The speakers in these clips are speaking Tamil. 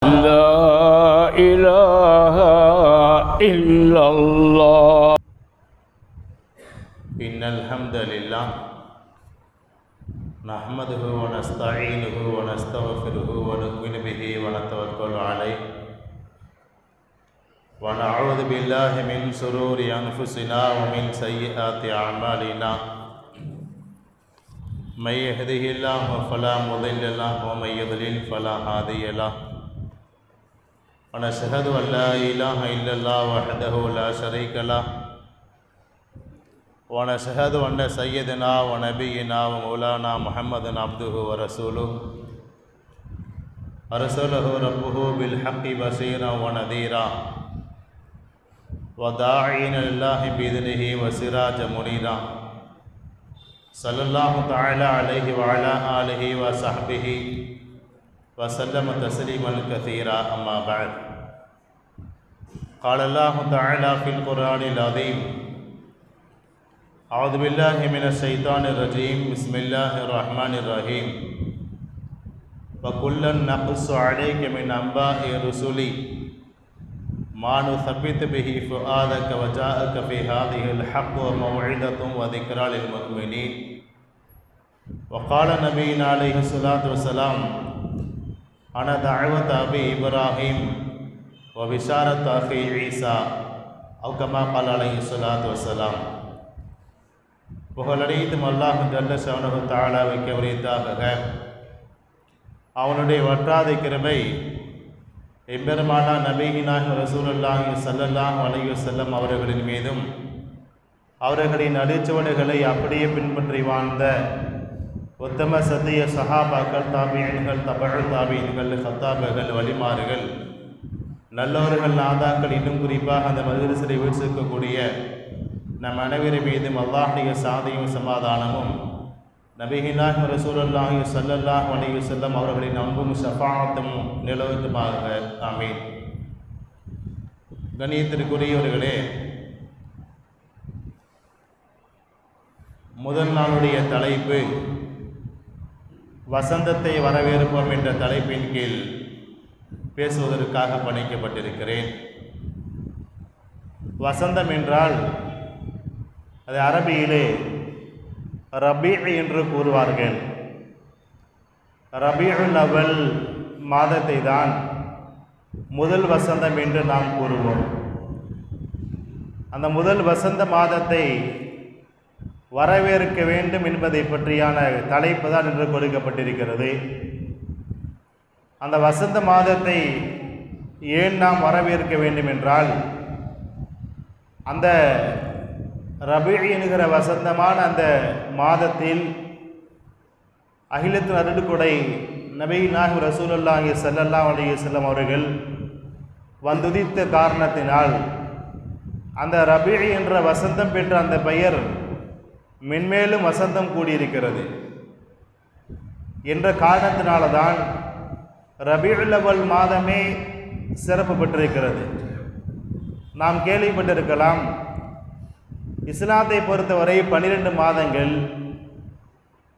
لا إله إلا الله. إن الحمد لله نحمده ونستعينه ونستغفره ونؤمن به ونتوكل عليه ونعوذ بالله من شرور أنفسنا ومن سيئات أعمالنا. من يهده الله فلا مضل له ومن يضلل فلا هادي له. ونشهد أن لا إله إلا الله وحده لا شريك له. ونشهد أن سيدنا ونبينا ومولانا محمد عبده ورسوله أرسله ربه بالحق بشيرا ونذيرا وداعيا لله بإذنه وسراجا منيرا. صلى الله تعالى عليه وعلى آله وصحبه وسلم تسليما كثيرا. أما بعد، قال الله تعالى في القرآن العظيم: أعوذ بالله من الشيطان الرجيم. بسم الله الرحمن الرحيم. وكلا نقص عليك من أنباء الرسل ما نثبت به فؤادك وجاءك في هذه الحق وموعظة وذكرى للمؤمنين. وقال نبينا عليه الصلاة والسلام: أنا دعوة أبي إبراهيم وبشارة أخي عيسى، أو كما قال عليه الصلاة والسلام. புகழனைத்தும் அல்லாஹ் ஜல்ல ஷஅனுஹு தஆலாவுக்கு உரித்தாகுக. அவனுடைய வற்றாத கிருபை எம்பெருமானா நபியினாஹி ரசூலுல்லாஹி ஸல்லல்லாஹு அலைஹி வஸல்லம் அவர்களின் மீதும் அவர்களின் அடிச்சுவடுகளை அப்படியே பின்பற்றி வாழ்ந்த உத்தம சத்திய சஹாபாக்கள், தாபியீன்கள், தபஉ தாபியீன்கள், ஹத்தாபுகள், வலிமார்கள், நல்லவர்கள், நாதாக்கள், இன்னும் குறிப்பாக அந்த மஜ்லிஸில் வீற்றிருக்கக்கூடிய நம் அனைவரின் மீதும் அல்லாஹ்வுடைய சாந்தியும் சமாதானமும் நபியினாஹி ரசூலுல்லாஹி ஸல்லல்லாஹு அலைஹி வஸல்லம் அவர்களின் அன்பும் ஷஃபாஅத்தும் நிலவட்டுமாக. ஆமீன். கண்ணியத்திற்குரியவர்களே, முதல் நாளுடைய தலைப்பு வசந்தத்தை வரவேற்போம் என்ற தலைப்பின் கீழ் பேசுவதற்காக பணிக்கப்பட்டிருக்கிறேன். வசந்தம் என்றால் அது அரபியிலே ரபீ என்று கூறுவார்கள். ரபீஉல் அவ்வல் மாதத்தை தான் முதல் வசந்தம் என்று நாம் கூறுவோம். அந்த முதல் வசந்த மாதத்தை வரவேற்க வேண்டும் என்பதை பற்றியான தலைப்பு தான் என்று கொடுக்கப்பட்டிருக்கிறது. அந்த வசந்த மாதத்தை ஏன் நாம் வரவேற்க வேண்டும் என்றால், அந்த ரபீ என்கிற வசந்தமான அந்த மாதத்தில் அகிலத்தின் அருட்கொடை நபியினாஹி ரசூலுல்லாஹி ஸல்லல்லாஹு அலைஹி வஸல்லம் அவர்கள் வந்துதித்த காரணத்தினால் அந்த ரபீ என்ற வசந்தம் பெற்ற அந்த பெயர் மென்மேலும் வசந்தம் கூடியிருக்கிறது என்ற காரணத்தினால தான் ரபீஉல் அவ்வல் மாதமே சிறப்பு பெற்றிருக்கிறது. நாம் கேள்விப்பட்டிருக்கலாம், இஸ்லாத்தை பொறுத்தவரை 12 மாதங்கள்,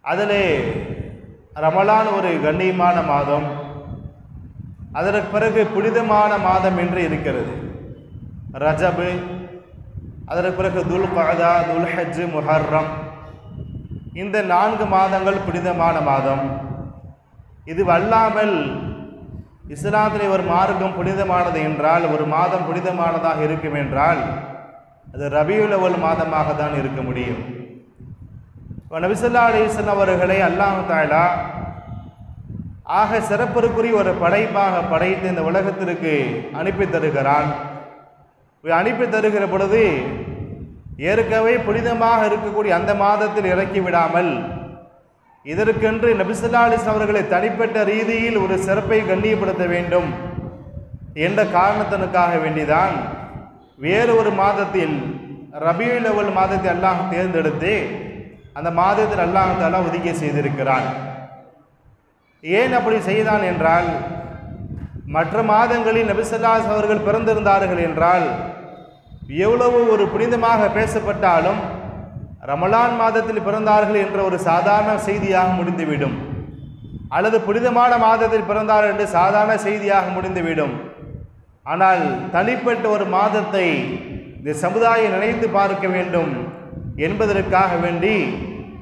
அதிலே ரமலான் ஒரு கண்ணியமான மாதம், அதற்கு பிறகு புனிதமான மாதம் என்று இருக்கிறது ரஜபு, அதற்கு பிறகு துல்கஅதா, துல்ஹஜ், முஹர்ரம். இந்த 4 மாதங்கள் புனிதமான மாதம். இது அல்லாமல் இஸ்லாத்திலே ஒரு மார்க்கம் புனிதமானது என்றால், ஒரு மாதம் புனிதமானதாக இருக்கும் என்றால் அது ரபீஉல் அவ்வல் மாதமாக தான் இருக்க முடியும். நபி ஸல்லல்லாஹு அலைஹி வஸல்லம் அவர்களை அல்லாஹ் தஆலா ஆக சிறப்பிற்குரிய ஒரு படைப்பாக படைத்து இந்த உலகத்திற்கு அனுப்பி தருகிறான். அனுப்பி தருகிற பொழுது ஏற்கனவே புனிதமாக இருக்கக்கூடிய அந்த மாதத்தில் இறக்கி விடாமல் இதற்கென்று நபி ஸல்லல்லாஹு அலைஹி வஸல்லம் அவர்களை தனிப்பட்ட ரீதியில் ஒரு சிறப்பை கண்ணியப்படுத்த வேண்டும் என்ற காரணத்திற்காக வேண்டிதான் வேறு ஒரு மாதத்தில் ரபீஉல் அவ்வல் மாதத்தை அல்லாஹ் தேர்ந்தெடுத்து அந்த மாதத்தில் அல்லாஹ் தஆலா ஒதுக்கி செய்திருக்கிறான். ஏன் அப்படி செய்தான் என்றால், மற்ற மாதங்களில் நபி ஸல்லல்லாஹு அலைஹி வஸல்லம் அவர்கள் பிறந்திருந்தார்கள் என்றால் எவ்வளவு ஒரு புனிதமாக பேசப்பட்டாலும் ரமலான் மாதத்தில் பிறந்தார்கள் என்ற ஒரு சாதாரண செய்தியாக முடிந்துவிடும். அல்லது புனிதமான மாதத்தில் பிறந்தார் என்று சாதாரண செய்தியாக முடிந்துவிடும். ஆனால் தனிப்பட்ட ஒரு மாதத்தை இந்த சமுதாயம் நினைத்து பார்க்க வேண்டும் என்பதற்காக வேண்டி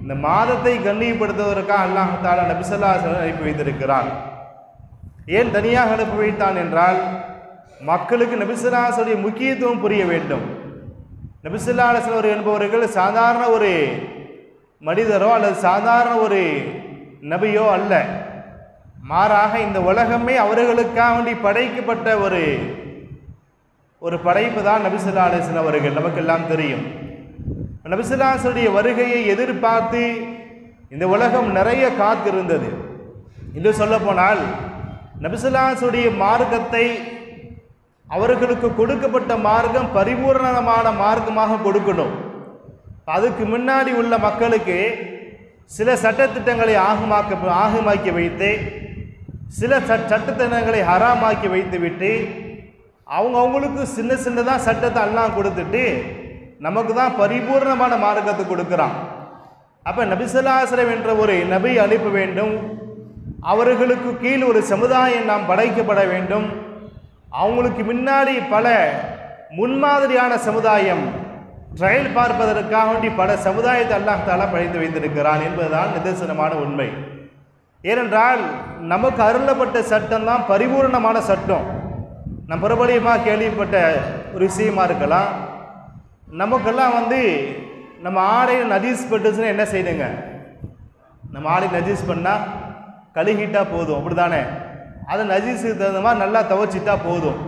இந்த மாதத்தை கண்ணியப்படுத்துவதற்காக அல்லாஹ் தஆலா நபி ஸல்லல்லாஹு அலைஹி வஸல்லம் அனுப்பி வைத்திருக்கிறான். ஏன் தனியாக அனுப்பி வைத்தான் என்றால், மக்களுக்கு நபி ஸல்லல்லாஹு அலைஹி வஸல்லம் முக்கியத்துவம் புரிய வேண்டும். நபி ஸல்லல்லாஹு அலைஹி வஸல்லம் என்பவர்கள் சாதாரண ஒரு மனிதரோ அல்லது சாதாரண ஒரு நபியோ அல்ல. மாறாக இந்த உலகமே அவர்களுக்காக வேண்டி படைக்கப்பட்ட ஒரு படைப்பு தான் நபி ஸல்லல்லாஹு அலைஹி வஸல்லம் அவர்கள். நமக்கெல்லாம் தெரியும், நபி ஸல்லல்லாஹு அலைஹி வஸல்லம் வருகையை எதிர்பார்த்து இந்த உலகம் நிறைய காத்திருந்தது. இன்னும் சொல்ல போனால் நபி ஸல்லல்லாஹு அலைஹி வஸல்லம் மார்க்கத்தை அவர்களுக்கு கொடுக்கப்பட்ட மார்க்கம் பரிபூர்ணமான மார்க்கமாக கொடுக்கணும். அதுக்கு முன்னாடி உள்ள மக்களுக்கு சில சட்டத்திட்டங்களை ஆகமாக்கி வைத்து, சில சட்டத்திட்டங்களை ஹராமாக்கி வைத்து விட்டு, அவங்களுக்கு சின்ன சின்னதாக சட்டத்தை எல்லாம் கொடுத்துட்டு நமக்கு தான் பரிபூர்ணமான மார்க்கத்தை கொடுக்குறான். அப்போ நபி ஸல்லல்லாஹு அலைஹி வஸல்லம் என்ற ஒரு நபி அனுப்ப வேண்டும். அவர்களுக்கு கீழ் ஒரு சமுதாயம் நாம் படைக்கப்பட வேண்டும். அவங்களுக்கு முன்னாடி பல முன்மாதிரியான சமுதாயம் ட்ரையல் பார்ப்பதற்காக வேண்டி பல சமுதாயத்தை அல்லாஹ் தஆலா படைத்து வைத்திருக்கிறான் என்பதுதான் நிதர்சனமான உண்மை. ஏனென்றால் நமக்கு அருளப்பட்ட சட்டம் தான் பரிபூர்ணமான சட்டம். நம் பிரபலியமாக கேள்விப்பட்ட ஒரு விஷயமா இருக்கலாம். நமக்கெல்லாம் நம்ம ஆடை நஜீஸ் பட்டுச்சுன்னா என்ன செய்யுங்க? நம்ம ஆடை நஜீஸ் பண்ணால் கழுகிட்டா போதும், அப்படி தானே? அதை நஜீஸுக்கு தகுந்த மாதிரி நல்லா துவைச்சிட்டா போதும்.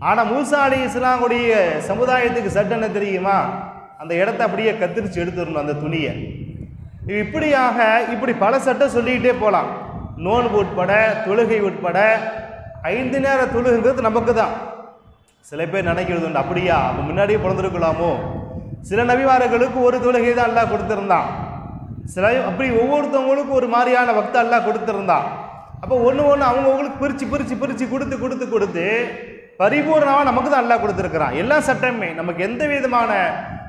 ஆனால் மூசா அலைஹிஸ்ஸலாமுடைய சமுதாயத்துக்கு சட்டம் என்ன தெரியுமா? அந்த இடத்த அப்படியே கத்திரிச்சு எடுத்துடணும் அந்த துணியை. இப்படி பல சட்டம் சொல்லிக்கிட்டே போகலாம். நோன்பு உட்பட, தொழுகை உட்பட 5 நேர தொழுகிறது நமக்கு தான். சில பேர் நினைக்கிறது உண்டு, அப்படியா அப்போ முன்னாடியே பிறந்திருக்கலாமோ? சில நபிமார்களுக்கு ஒரு தொழுகை தான் அல்லாஹ் கொடுத்துருந்தான். சில அப்படி ஒவ்வொருத்தவங்களுக்கும் ஒரு மாதிரியான வக்த அல்லாஹ் கொடுத்துருந்தான். அப்போ ஒன்று அவங்களுக்கு பிரித்து கொடுத்து பரிபூர்ணமாக நமக்கு தான் அல்லாஹ் கொடுத்துருக்கிறான். எல்லா சட்டமே நமக்கு எந்த விதமான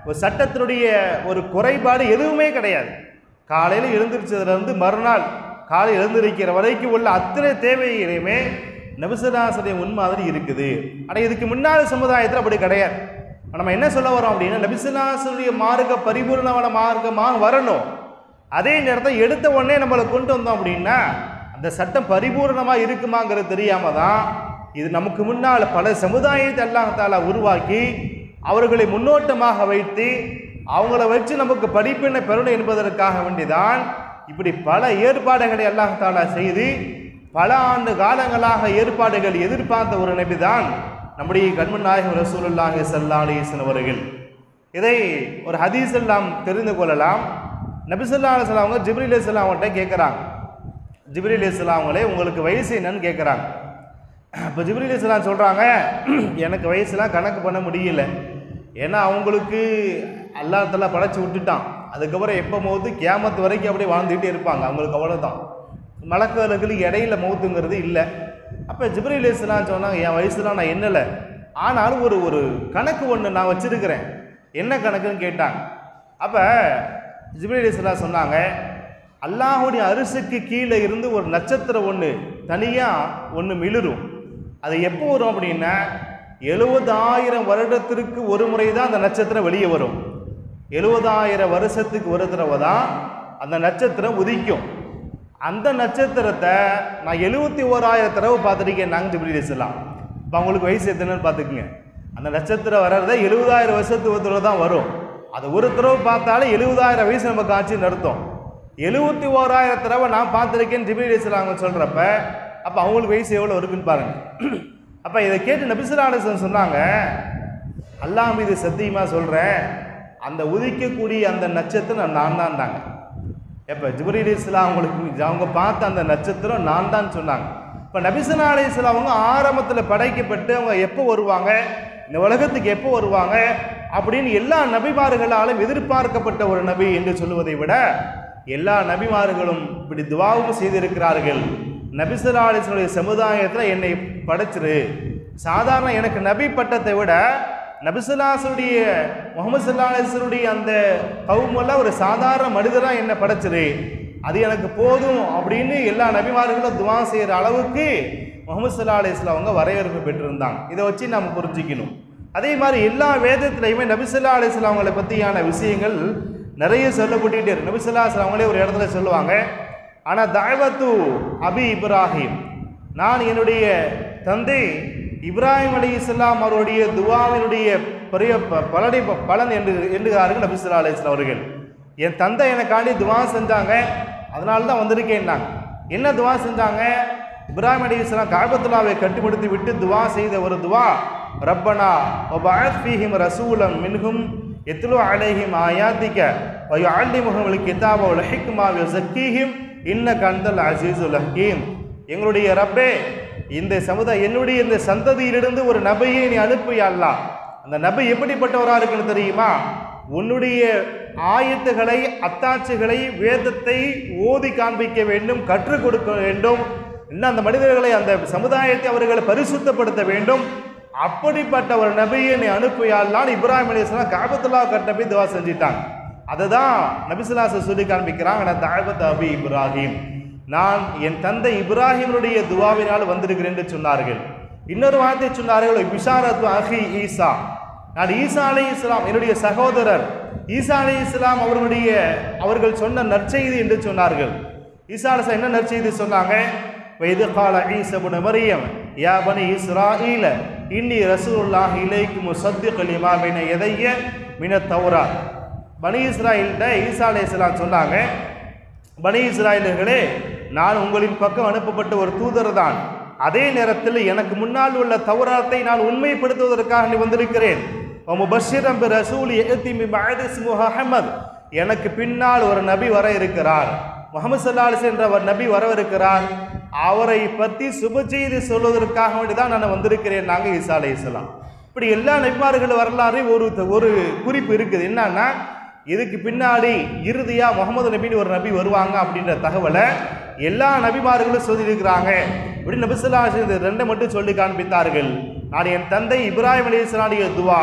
ஒரு சட்டத்தினுடைய ஒரு குறைபாடு எதுவுமே கிடையாது. காலையில் எழுந்திரிச்சதுலேருந்து மறுநாள் காலை எழுந்திருக்கிற வரைக்கும் உள்ள அத்தனை தேவையுமே நபி ஸல்லல்லாஹு அலைஹி வஸல்லம் முன்மாதிரி இருக்குது. ஆனால் இதுக்கு முன்னாடி சமுதாயத்தில் அப்படி கிடையாது. நம்ம என்ன சொல்ல வரோம் அப்படின்னா, நபி ஸல்லல்லாஹு அலைஹி வஸல்லம் மார்க்க பரிபூர்ணமான மார்க்கமாக வரணும். அதே நேரத்தை எடுத்த உடனே நம்மளை கொண்டு வந்தோம் அப்படின்னா அந்த சட்டம் பரிபூர்ணமாக இருக்குமாங்கிறது தெரியாமல் தான் இது நமக்கு முன்னால் பல சமுதாயத்தை அல்லாஹ் தஆலா உருவாக்கி அவர்களை முன்னோட்டமாக வைத்து அவங்கள வச்சு நமக்கு படிப்பினை பெறணும் என்பதற்காக வேண்டிதான் இப்படி பல ஏற்பாடுகளை அல்லாஹ் தஆலா செய்து பல ஆண்டு காலங்களாக ஏற்பாடுகள் எதிர்பார்த்த ஒரு நபி தான் நம்முடைய கண்மணி நாயகம் ரசூலுல்லாஹி ஸல்லல்லாஹு அலைஹி வஸல்லம் அவர்கள். இதை ஒரு ஹதீஸில் நாம் தெரிந்து கொள்ளலாம். நபி ஸல்லல்லாஹு அலைஹி வஸல்லம் அவங்க ஜிப்ரீல் அலைஹிஸ்ஸலாம் அவங்கள்ட்ட கேட்குறாங்க. ஜிப்ரீல் அலைஹிஸ்ஸலாம் அவங்களே உங்களுக்கு வயசு என்னன்னு கேட்குறாங்க. இப்போ ஜிப்ரீல் அலைஹிஸ்ஸலாம் சொல்கிறாங்க, எனக்கு வயசுலாம் கணக்கு பண்ண முடியல. ஏன்னா அவங்களுக்கு அல்லாஹ் தஆலா படைச்சி விட்டுட்டான். அதுக்கப்புறம் எப்போ மௌத்து கியாமத்து வரைக்கும் அப்படியே வாழ்ந்துகிட்டே இருப்பாங்க. அவங்களுக்கு அவ்வளோதான், மலக்குகளுக்கு இடையில மௌத்துங்கிறது இல்லை. அப்போ ஜிப்ரீல் அலைஹிஸ்ஸலாம் சொன்னாங்க, என் வயசுலாம் நான் என்னலை, ஆனாலும் ஒரு கணக்கு ஒன்று நான் வச்சுருக்கிறேன், என்ன கணக்குன்னு கேட்டாங்க. அப்போ ஜிப்ரீல் அலைஹிஸ்ஸலாம் சொன்னாங்க, அல்லாஹுடைய அரிசுக்கு கீழே இருந்து ஒரு நட்சத்திரம் ஒன்று தனியாக ஒன்று மிளிரும். அது எப்போ வரும் அப்படின்னா 70,000 வருடத்திற்கு ஒரு முறை தான் அந்த நட்சத்திரம் வெளியே வரும். 70,000 வருஷத்துக்கு ஒரு தடவை தான் அந்த நட்சத்திரம் உதிக்கும். அந்த நட்சத்திரத்தை நான் 71,000 தடவை பார்த்துருக்கேன் நாங்கள் ஜிப்ரீல் அலைஹிஸ்ஸலாம். இப்போ அவங்களுக்கு வயசு எத்தனைன்னு பார்த்துக்குங்க. அந்த நட்சத்திரம் வர்றத 70,000 வருஷத்துக்கு ஒரு தடவை தான் வரும். அது ஒரு தடவை பார்த்தாலே 70,000 வயசு நமக்கு ஆச்சுன்னு அர்த்தம். 71,000 தடவை நான் பார்த்துருக்கேன்னு ஜிப்ரீல் அலைஹிஸ்ஸலாம் சொல்கிறப்ப அப்போ அவங்களுக்கு வயசு எவ்வளோ இருக்குன்னு பாருங்கள். அப்போ இதை கேட்டு நபி ஸல்லல்லாஹு அலைஹி வஸல்லம் சொன்னாங்க, அல்லாஹ் மீது சத்தியமாக சொல்கிறேன், அந்த உதிக்கக்கூடிய அந்த நட்சத்திரம் நான் தான்டாங்க. எப்போ ஜிப்ரீல் அலைஹிஸ்ஸலாம் அவங்களுக்கு அவங்க பார்த்த அந்த நட்சத்திரம் நான் தான் சொன்னாங்க. இப்போ நபி ஸல்லல்லாஹு அலைஹி வஸல்லம் அவங்க ஆரம்பத்தில் படைக்கப்பட்டு அவங்க எப்போ வருவாங்க, இந்த உலகத்துக்கு எப்போ வருவாங்க அப்படின்னு எல்லா நபிமார்களாலும் எதிர்பார்க்கப்பட்ட ஒரு நபி என்று சொல்லுவதை விட எல்லா நபிமார்களும் இப்படி துவாவும் செய்திருக்கிறார்கள். நபி ஸல்லல்லாஹு அலைஹி வஸல்லம் சமுதாயத்தில் என்னை படைச்சிரு, சாதாரண எனக்கு நபி பட்டத்தை விட நபி ஸல்லல்லாஹு அலைஹி வஸல்லம் முஹம்மது ஸல்லல்லாஹு அலைஹி வஸல்லம் அந்த கவுமெல்லாம் ஒரு சாதாரண மனிதராக என்னை படைச்சிரு அது எனக்கு போதும் அப்படின்னு எல்லா நபிமார்களும் துவா செய்கிற அளவுக்கு முஹம்மது ஸல்லல்லாஹு அலைஹி வஸல்லம் அவங்க வரவேற்பு பெற்றிருந்தாங்க. இதை வச்சு நம்ம புரிஞ்சுக்கணும். அதே மாதிரி எல்லா வேதத்திலையுமே நபி ஸல்லல்லாஹு அலைஹி வஸல்லம் அவங்களை பற்றியான விஷயங்கள் நிறைய சொல்லப்பட்டுக்கிட்டே இருக்கு. நபி ஸல்லல்லாஹு அலைஹி வஸல்லம் அவங்களே ஒரு இடத்துல சொல்லுவாங்க, ஆனால் தாவத்து அபி இப்ராஹிம், நான் என்னுடைய தந்தை இப்ராஹிம் அலைஹிஸ்ஸலாம் அவருடைய துவாவினுடைய பெரிய பலன் என்கிறார்கள் நபி ஸல்லல்லாஹு அலைஹி வஸல்லம் அவர்கள். என் தந்தை எனக்காண்டி துவா செஞ்சாங்க, அதனால தான் வந்திருக்கேன்னாங்க. என்ன துவா செஞ்சாங்க? இப்ராஹிம் அலைஹிஸ்ஸலாம் கஅபத்துல்லாவை கட்டுப்படுத்தி விட்டு துவா செய்த ஒரு துவா, ரப்பனா வபஅத் ஃபீஹிம் ரசூலம் மின்ஹும் யத்லு அலைஹிம் ஆயாத்திக வ யுஅல்லிமுஹுல் கிதாப வல் ஹிக்மா வ யுஸக்கீஹிம் இன்னக அன்தல் அஸீஸுல் ஹக்கீம். எங்களுடைய ரப்பே, என்னுடைய இந்த சந்ததியிலிருந்து ஒரு நபியை நீ அனுப்பி அல்லாஹ். அந்த நபி எப்படிப்பட்டவராக இருக்குன்னு தெரியுமா? உன்னுடைய ஆயத்துகளை, அத்தாட்சிகளை, வேதத்தை ஓதி காண்பிக்க வேண்டும், கற்றுக் கொடுக்க வேண்டும். இன்னும் அந்த மனிதர்களை, அந்த சமுதாயத்தை அவர்களை பரிசுத்தப்படுத்த வேண்டும். அப்படிப்பட்ட ஒரு நபியை நீ அனுப்பியால் இப்ராஹிம் அலைஹிஸ்ஸலாம் கஅபத்துல்லா கட்டப்பை துவா செஞ்சிட்டாங்க. அதை தான் நபி ஸல்லல்லாஹு அலைஹி வஸல்லம் சொல்லி காண்பிக்கிறாங்க, நான் தாவத் அபி இப்ராஹிம், நான் என் தந்தை இப்ராஹிமுடைய துவாவினால் வந்திருக்கிறேன் என்று சொன்னார்கள். இன்னொரு வார்த்தை சொன்னார்கள், பிஷாரத்து அஹி ஈசா, நான் ஈசா அலைஹிஸ்ஸலாம் என்னுடைய சகோதரர் ஈசா அலைஹிஸ்ஸலாம் அவர்கள் சொன்ன நற்செய்தி என்று சொன்னார்கள். ஈசா அலைஹிஸ்ஸலாம் என்ன நற்செய்தி சொன்னாங்க? வைது கால ஈஸா இப்னு மரியம் யா பனி இஸ்ராஈல இன்னி ரசூலுல்லாஹி இலைக்கும் முஸத்திகன் லிமா பைன யதைய மினத் தௌராத். பனி இஸ்ராயீல்ட ஈசா அலைஹிஸ்ஸலாம் சொன்னாங்க, பனி இஸ்ராயீலர்களே, நான் உங்களின் பக்கம் அனுப்பப்பட்ட ஒரு தூதர் தான். அதே நேரத்தில் எனக்கு முன்னால் உள்ள தௌராத்தை நான் உண்மைப்படுத்துவதற்காக நீ வந்திருக்கிறேன். முபஷ்ஷிரன் பிரசூல் யஅதி மின் பஅதி இஸ்முஹு அஹ்மத், எனக்கு பின்னால் ஒரு நபி வர இருக்கிறார், முஹம்மது ஸல்லல்லாஹு அலைஹி வஸல்லம் என்ற ஒரு நபி வரவிருக்கிறார். அவரை பற்றி சுப செய்தி சொல்வதற்காக வேண்டிதான் நான் வந்திருக்கிறேன் நாங்கள் ஈசா அலைஹிஸ்ஸலாம். இப்படி எல்லா நபிமார்கள் வரலாறு ஒரு குறிப்பு இருக்குது. என்னன்னா, இதுக்கு பின்னாடி இறுதியா முகமது நபின்னு ஒரு நபி வருவாங்க அப்படின்ற தகவலை எல்லா நபிமார்களும் சொல்லியிருக்கிறாங்க. இப்படி நபி ஸல்லல்லாஹு அலைஹி வஸல்லம் ரெண்டை மட்டும் சொல்லி காண்பித்தார்கள். நான் என் தந்தை இப்ராஹிம் அலைஹிஸ்ஸலாமுடைய துவா,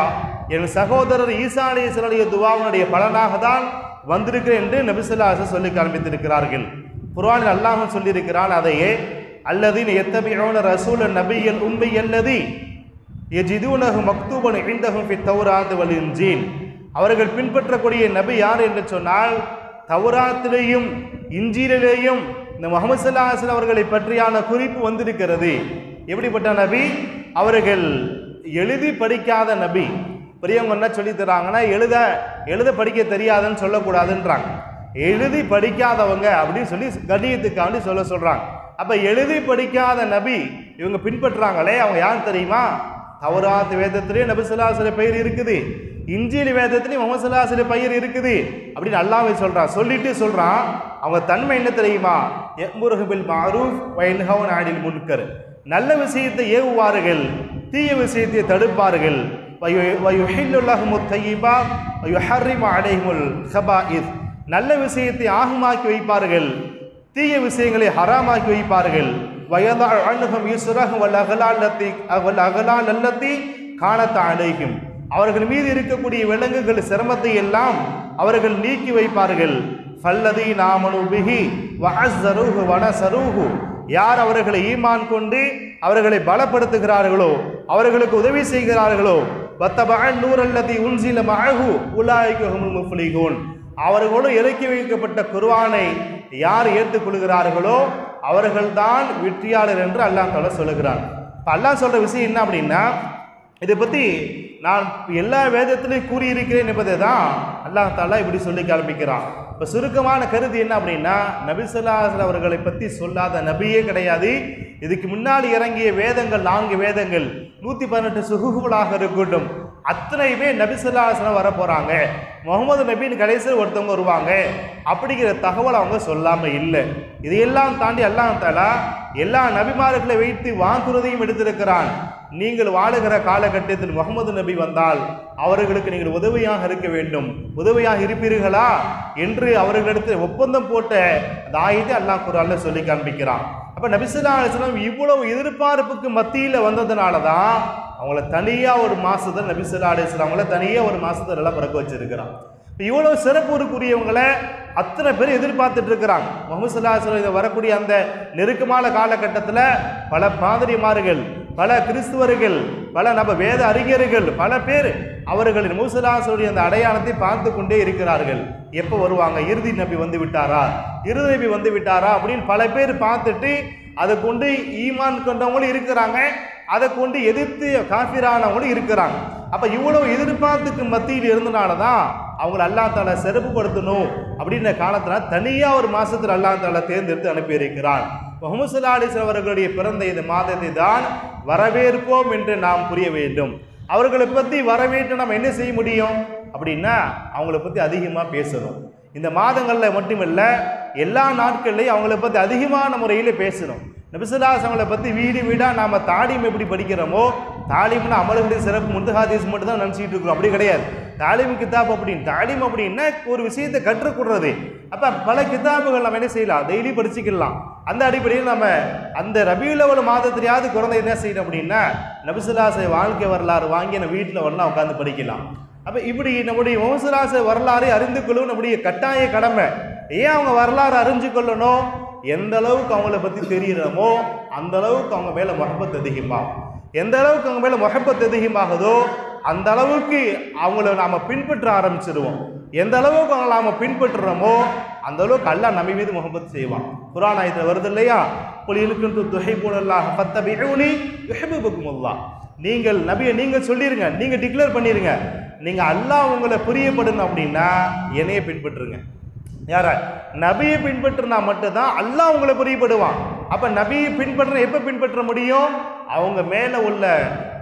என் சகோதரர் ஈசா அலைஹிஸ்ஸலாமுடைய துவாவுடைய பலனாக தான் வந்திருக்கிறேன் என்று நபி ஸல்லல்லாஹு அலைஹி வஸல்லம் சொல்லி காண்பித்திருக்கிறார்கள். குர்ஆனில் அல்லாஹ் சொல்லியிருக்கிறான், அதையே அல்லதீன யத்தபிஊன ரசூலன் நபியல் உம்மி அல்லதி யஜிதூனஹு மக்தூபன் இன்தஹும் ஃபித் தௌராத் வல் இன்ஜீல். அவர்கள் பின்பற்றக்கூடிய நபி யார் என்று சொன்னால், தௌராத்திலேயும் இன்ஜீலிலேயும் இந்த முஹம்மது ஸல்லல்லாஹு அலைஹி வஸல்லம் அவர்களை பற்றியான குறிப்பு வந்திருக்கிறது. எப்படிப்பட்ட நபி? அவர்கள் எழுதி படிக்காத நபி. பெரியவங்க என்ன சொல்லி தராங்கன்னா, எழுத படிக்க தெரியாதுன்னு சொல்லக்கூடாதுன்றாங்க. எழுதி படிக்காதவங்க அப்படின்னு சொல்லி கண்ணியத்துக்காண்டி சொல்றாங்க. அப்ப எழுதி படிக்காத நபி இவங்க பின்பற்றாங்களே, அவங்க யார் தெரியுமா? தௌராத் வேதத்திலேயே நபி ஸல்லல்லாஹு அலைஹி வஸல்லம் பெயர் இருக்குது, இன்ஜீல் வேதத்திலேயும் முஹம்மது ஸல்லல்லாஹு அலைஹி வஸல்லம் பெயர் இருக்குது அப்படின்னு அல்லாஹ்வே சொல்றான். சொல்லிட்டு சொல்றான், அவங்க தன்மை என்ன தெரியுமா? யஅ்முரு பில் மஅரூஃப் வ யன்ஹவுன அனில் முன்கர், நல்ல விஷயத்தை ஏவுவார்கள், தீய விஷயத்தை தடுப்பார்கள். வ யுஹில்லு லஹுமுத் தய்யிபாத் வ யுஹர்ரிமு அலைஹிமுல் கபாயிஸ், நல்ல விஷயத்தை ஆகமாக்கி வைப்பார்கள், தீய விஷயங்களை ஹராமாக்கி வைப்பார்கள். வயதஅ அன்ஹும் யுஸ்ரஹு வல் அக்லால் அல்லதி கானத் அலைஹிம், அவர்கள் மீது இருக்கக்கூடிய விலங்குகள் சிரமத்தை எல்லாம் அவர்கள் நீக்கி வைப்பார்கள். ஃபல்லதீன ஆமனு பிஹி வ அஸ்ஸருஹு வ நஸருஹு, யார் அவர்களை ஈமான் கொண்டு அவர்களை பலப்படுத்துகிறார்களோ, அவர்களுக்கு உதவி செய்கிறார்களோ, வத்தபஅன் நூரல்லதி உன்ஸில மஅஹு உலாயிக ஹுமுல் முஃப்லிஹூன், அவர்களோடு இறக்கி வைக்கப்பட்ட குர்ஆனை யார் ஏற்றுக்கொள்கிறார்களோ அவர்கள்தான் வெற்றியாளர் என்று அல்லாஹ் தஆலா சொல்லுகிறான். இப்போ அல்லாஹ் சொல்ற விஷயம் என்ன அப்படின்னா, இதை பற்றி நான் எல்லா வேதத்திலையும் கூறியிருக்கிறேன் என்பதை தான் அல்லாஹ் தஆலா இப்படி சொல்லி காண்பிக்கிறான். இப்போ சுருக்கமான கருத்து என்ன அப்படின்னா, நபி ஸல்லல்லாஹு அலைஹி வஸல்லம் அவர்களை பற்றி சொல்லாத நபியே கிடையாது. இதுக்கு முன்னாடி இறங்கிய வேதங்கள் 4 வேதங்கள் 118 சுஹூஃபுகளாக இருக்கட்டும், அத்தனையுமே நபி ஸல்லல்லாஹு அலைஹி வஸல்லம் வர போகிறாங்க, முகமது நபின்னு கடைசியில் ஒருத்தவங்க வருவாங்க அப்படிங்கிற தகவல் அவங்க சொல்லாமல் இல்லை. இதையெல்லாம் தாண்டி அல்லாஹ் தஆலா எல்லா நபிமார்களை வைத்து வாக்குறுதியும் எடுத்திருக்கிறான். நீங்கள் வாழுகிற காலகட்டத்தில் முகமது நபி வந்தால் அவர்களுக்கு நீங்கள் உதவியாக இருக்க வேண்டும், உதவியாக இருப்பீர்களா என்று அவர்களிடத்தில் ஒப்பந்தம் போட்ட அந்த ஆயத்தை அல்லாஹ் குர்ஆன்ல சொல்லி காண்பிக்கிறான். அப்போ நபி ஸல்லல்லாஹு அலைஹி வஸல்லம் இவ்வளவு எதிர்பார்ப்புக்கு மத்தியில் வந்ததுனால தான் அவங்கள தனியாக ஒரு மாசத்தை நபி ஸல்லல்லாஹு அலைஹி வஸல்லம் அவங்கள தனியாக ஒரு மாசத்தை நல்லா பிறக்க வச்சிருக்கிறான். இவ்வளோ சிறப்புக்குரியவங்களை அத்தனை பேர் எதிர்பார்த்துட்டு இருக்கிறாங்க. முஹம்மது ஸல்லல்லாஹு அலைஹி வஸல்லம் வரக்கூடிய அந்த நெருக்கமான காலகட்டத்தில் பல பாதிரிமார்கள், பல கிறிஸ்துவர்கள், பல வேத அறிஞர்கள், பல பேர் அவர்களின் முஹம்மது ஸல்லல்லாஹு அலைஹி வஸல்லம் அந்த அடையாளத்தை பார்த்து கொண்டே இருக்கிறார்கள். எப்போ வருவாங்க, இறுதி நபி வந்து விட்டாரா, இறுதி நபி வந்து விட்டாரா அப்படின்னு பல பேர் பார்த்துட்டு அதை கொண்டு ஈமான் கொண்டவங்களும் இருக்கிறாங்க, அதை கொண்டு எதிர்த்து காஃபிரானவங்களும் இருக்கிறாங்க. அப்போ இவ்வளவு எதிர்பார்த்துக்கு மத்தியில் இருந்தனால தான் அவங்களை அல்லாஹ் தஆலா சிறப்புப்படுத்தணும் அப்படின்ற காலத்தில் தனியாக ஒரு மாதத்தில் அல்லாஹ் தஆலா தேர்ந்தெடுத்து அனுப்பியிருக்கிறான். முஹம்மது ஸல்லல்லாஹு அலைஹி வஸல்லம் அவர்களுடைய பிறந்த இந்த மாதத்தை தான் வரவேற்போம் என்று நாம் புரிய வேண்டும். அவர்களை பற்றி வரவேற்று நம்ம என்ன செய்ய முடியும் அப்படின்னா அவங்கள பற்றி அதிகமாக பேசணும். இந்த மாதங்களில் மட்டுமில்ல, எல்லா நாட்கள்லையும் அவங்கள பற்றி அதிகமான முறையில் பேசணும். நபி ஸல்லல்லாஹு அலைஹி வஸல்லம் பற்றி வீடு வீடாக நாம் தாலீம் எப்படி படிக்கிறோமோ, தாலீம்னா அமலுடைய சிறப்பு முன்ஹதீஸ் மட்டும் தான் நினச்சிட்டு இருக்கிறோம். அப்படி கிடையாது. தாலீம் கிதாப் அப்படின்னு, தாலீம் அப்படின்னா ஒரு விஷயத்தை கற்றுக்கொடுறது. அப்போ பல கிதாபுகள் நம்ம என்ன செய்யலாம், டெய்லி படிச்சுக்கலாம். அந்த அடிப்படையில் நம்ம அந்த ரபியுல் அவ்வல் மாதத்திலேயாவது குழந்தை என்ன செய்யணும் அப்படின்னா நபி ஸல்லல்லாஹு அலைஹி வஸல்லம் வாழ்க்கை வரலாறு வாங்கி நம்ம வீட்டில் வரலாம் உட்காந்து படிக்கலாம். அப்போ இப்படி நம்முடைய முஹம்மது ஸல்லல்லாஹு அலைஹி வஸல்லம் வரலாறை அறிந்து கொள்ளணும் நம்முடைய கட்டாய கடமை. ஏன் அவங்க வரலாறு அறிஞ்சு கொள்ளணும்? எந்த அளவுக்கு அவங்கள பற்றி தெரிகிறோமோ அந்த அளவுக்கு அவங்க மேலே முஹப்பத் அதிகமாகும். எந்த அளவுக்கு அவங்க மேலே முஹப்பத் அதிகமாகுதோ அந்த அளவுக்கு அவங்கள நாம் பின்பற்ற ஆரம்பிச்சிடுவோம். எந்த அளவுக்கு அவங்களை நாம் பின்பற்றுறோமோ அந்த அளவுக்கு அல்லாஹ் நம்ம மீது முஹப்பத் செய்வான். குர்ஆன் ஆயத்தில் வருது இல்லையா, குல் இன் குன்தும் துஹிப்பூனல்லாஹ ஃபத்தபிஊனி யுஹிப்புக்குமுல்லாஹ். நீங்கள் நபியை நீங்கள் சொல்லிடுங்க, நீங்கள் டிக்ளேர் பண்ணிடுங்க, நீங்கள் அல்லாஹ் உங்களை பிரியப்படணும் அப்படின்னா என்னையே பின்பற்றுங்க. யார நபியை பின்பற்றினா மட்டும்தான் அல்லாஹ் உங்களை பிரியப்படுவான். அப்போ நபியை பின்பற்ற எப்போ பின்பற்ற முடியும்? அவங்க மேலே உள்ள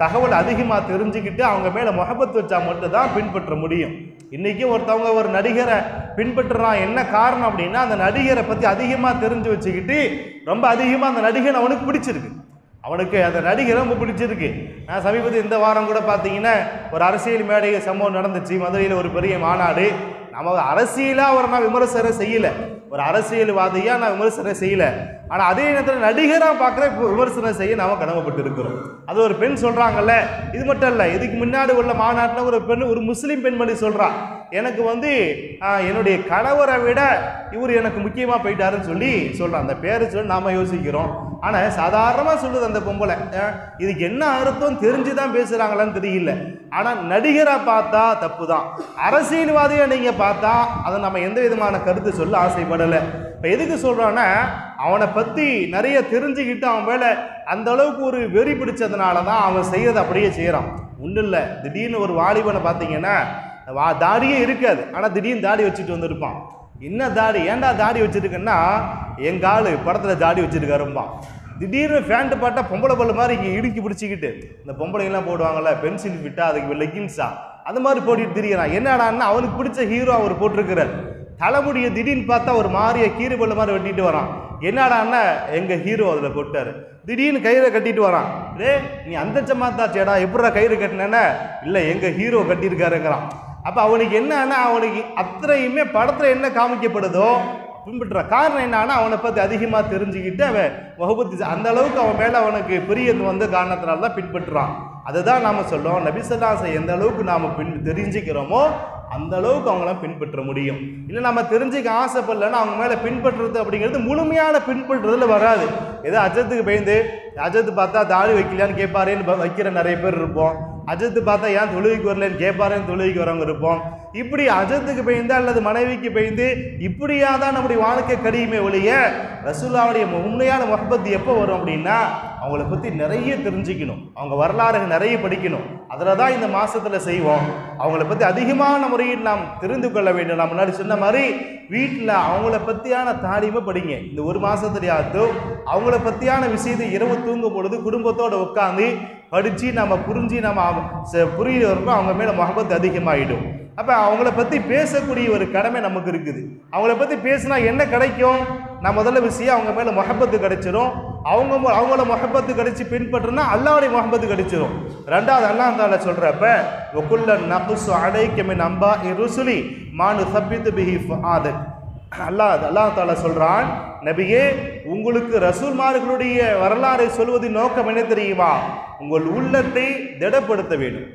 தகவல் அதிகமாக தெரிஞ்சுக்கிட்டு அவங்க மேலே முஹப்பத் வச்சா மட்டும்தான் பின்பற்ற முடியும். இன்றைக்கி ஒருத்தவங்க ஒரு நடிகரை பின்பற்றுறான், என்ன காரணம் அப்படின்னா அந்த நடிகரை பற்றி அதிகமாக தெரிஞ்சு வச்சுக்கிட்டு ரொம்ப அதிகமாக அந்த நடிகனை அவனுக்கு பிடிச்சிருக்கு, அவனுக்கு அந்த நடிகை ரொம்ப பிடிச்சிருக்கு. நான் சமீபத்தில் இந்த வாரம் கூட பார்த்தீங்கன்னா ஒரு அரசியல் மேடை சம்பவம் நடந்துச்சு. மதுரையில் ஒரு பெரிய மாநாடு. நம்ம அரசியலாக அவரை நான் விமர்சனம் செய்யலை, ஒரு அரசியல்வாதியாக நான் விமர்சனம் செய்யலை. ஆனால் அதே நேரத்தில் நடிகராக பார்க்குற விமர்சனம் செய்ய நாம் கடமைப்பட்டு இருக்கிறோம். அது ஒரு பெண் சொல்கிறாங்கல்ல, இது மட்டும் இல்லை, இதுக்கு முன்னாடி உள்ள மாநாட்டில் ஒரு பெண், ஒரு முஸ்லீம் பெண்மணி சொல்கிறா, எனக்கு என்னுடைய கணவரை விட இவர் எனக்கு முக்கியமாக போயிட்டாருன்னு சொல்கிறான். அந்த பேரை சொல்லி நாம் யோசிக்கிறோம். ஆனால் சாதாரணமாக சொல்லுது அந்த பொம்பளை. இதுக்கு என்ன அர்த்தம் தெரிஞ்சு தான் பேசுகிறாங்களான்னு தெரியல. ஆனால் நடிகராக பார்த்தா தப்பு தான், அரசியல்வாதியாக நீங்கள் பார்த்தா அதை நம்ம எந்த விதமான கருத்து சொல்ல ஆசைப்படலை. இப்போ எதுக்கு சொல்கிறோன்னா அவனை பற்றி நிறைய தெரிஞ்சுக்கிட்டு அவன் மேலே அந்த அளவுக்கு ஒரு வெறி பிடிச்சதுனால தான் அவன் செய்யறதை அப்படியே செய்கிறான். ஒன்றும் இல்லை, திடீர்னு ஒரு வாலிபனை பார்த்தீங்கன்னா தாடியே இருக்காது, ஆனால் திடீர்னு தாடி வச்சுட்டு வந்துருப்பான். என்ன தாடி, ஏன்டா தாடி வச்சுருக்கேன்னா எங்கள் ஆள் படத்தில் தாடி வச்சுருக்காரும்பான். திடீர்னு ஃபேண்ட்டு பார்த்தா பொம்பளை பல்லு மாதிரி இங்கே இடுக்கி பிடிச்சிக்கிட்டு, இந்த பொம்பளைங்கெல்லாம் போடுவாங்கள்ல பென்சில் ஃபிட்டா, அதுக்கு லெக்கின்ஸா, அந்த மாதிரி போட்டுட்டு திரிகிறான். என்னடான்னா அவனுக்கு பிடிச்ச ஹீரோ அவர் போட்டிருக்கிறார். தலைமுடியை திடீர்னு பார்த்தா ஒரு மாதிரியை கீரை பல்லு மாதிரி வெட்டிட்டு வரான். என்னடான்னா எங்கள் ஹீரோ அதில் போட்டார். திடீர்னு கயிறை கட்டிட்டு வரான். நீ அந்த சமாத்தாச்சேடா, எப்படா கயிறு கட்டினேன்னா, இல்லை எங்கள் ஹீரோ கட்டியிருக்காருங்கிறான். அப்போ அவனுக்கு என்னன்னா அவனுக்கு அத்தனையுமே படத்தில் என்ன காமிக்கப்படுதோ பின்பற்ற காரணம் என்னன்னா அவனை பற்றி அதிகமாக தெரிஞ்சுக்கிட்டு அவன் முஹப்பத் அந்த அளவுக்கு அவன் மேலே அவனுக்கு பிரியது வந்த காரணத்தினால தான் பின்பற்றுறான். அதுதான் நாம் சொல்லுவோம், நபி ஸல்லல்லாஹு அலைஹி வஸல்லம் எந்த அளவுக்கு நாம் தெரிஞ்சுக்கிறோமோ அந்த அளவுக்கு அவங்களாம் பின்பற்ற முடியும். இல்லை நம்ம தெரிஞ்சுக்க ஆசைப்படலைன்னா அவங்க மேலே பின்பற்றுறது அப்படிங்கிறது முழுமையான பின்பற்றுறதுல வராது. ஏதோ அஜத்துக்கு பயந்து அஜத்து பார்த்தா தாடி வைக்கலான்னு கேட்பாரேன்னு வைக்கிற நிறைய பேர் இருப்போம். அஜத்து பார்த்தா ஏன் தொழுகைக்கு வரலன்னு கேட்பாரேன்னு தொழுகைக்கு வரவங்க இருப்போம். இப்படி அஜத்துக்கு பயந்து அல்லது மனைவிக்கு பயந்து இப்படியா தான் நம்முடைய வாழ்க்கை கடியுமே ஒழிய ரசூலுல்லாஹ்வுடைய உண்மையான முஹப்பத் எப்போ வரும் அப்படின்னா அவங்கள பற்றி நிறைய தெரிஞ்சுக்கணும், அவங்க வரலாறு நிறைய படிக்கணும். அதில் தான் இந்த மாதத்தில் செய்வோம். அவங்கள பற்றி அதிகமான முறையில் நாம் தெரிந்து கொள்ள வேண்டும். நான் முன்னாடி சொன்ன மாதிரி வீட்டில் அவங்கள பற்றியான தாலிமை படிங்க. இந்த ஒரு மாதத்துலையாவது அவங்கள பற்றியான விஷயத்தை இரவு தூங்கும் பொழுது குடும்பத்தோடு உட்காந்து படித்து நம்ம புரிஞ்சு நம்ம புரிய வரப்போ அவங்க மேலே முஹப்பத் அதிகமாகிடும். அப்போ அவங்கள பற்றி பேசக்கூடிய ஒரு கடமை நமக்கு இருக்குது. அவங்கள பற்றி பேசினா என்ன கிடைக்கும்? நான் முதல்ல விஷயம் அவங்க மேலே முஹப்பத்து கிடைச்சிரும். அவங்கள முஹப்பத்து கிடைச்சி பின்பற்றுனா அல்லாஹ்வுடைய முஹப்பத்து கிடைச்சிரும். ரெண்டாவது அல்லாஹ் தஆலா சொல்கிறப்ப வகுல்லன் நக்ஸு அலைக மின் அன்பாஇ ருசுலி மா நுஸப்பித்து பிஹி ஃபுஆதக். அல்லாஹ் தஆலா சொல்கிறான், நபியே உங்களுக்கு ரசூல்மார்களுடைய வரலாறை சொல்வதின் நோக்கம் என்ன தெரியுமா? உங்கள் உள்ளத்தை திடப்படுத்த வேண்டும்.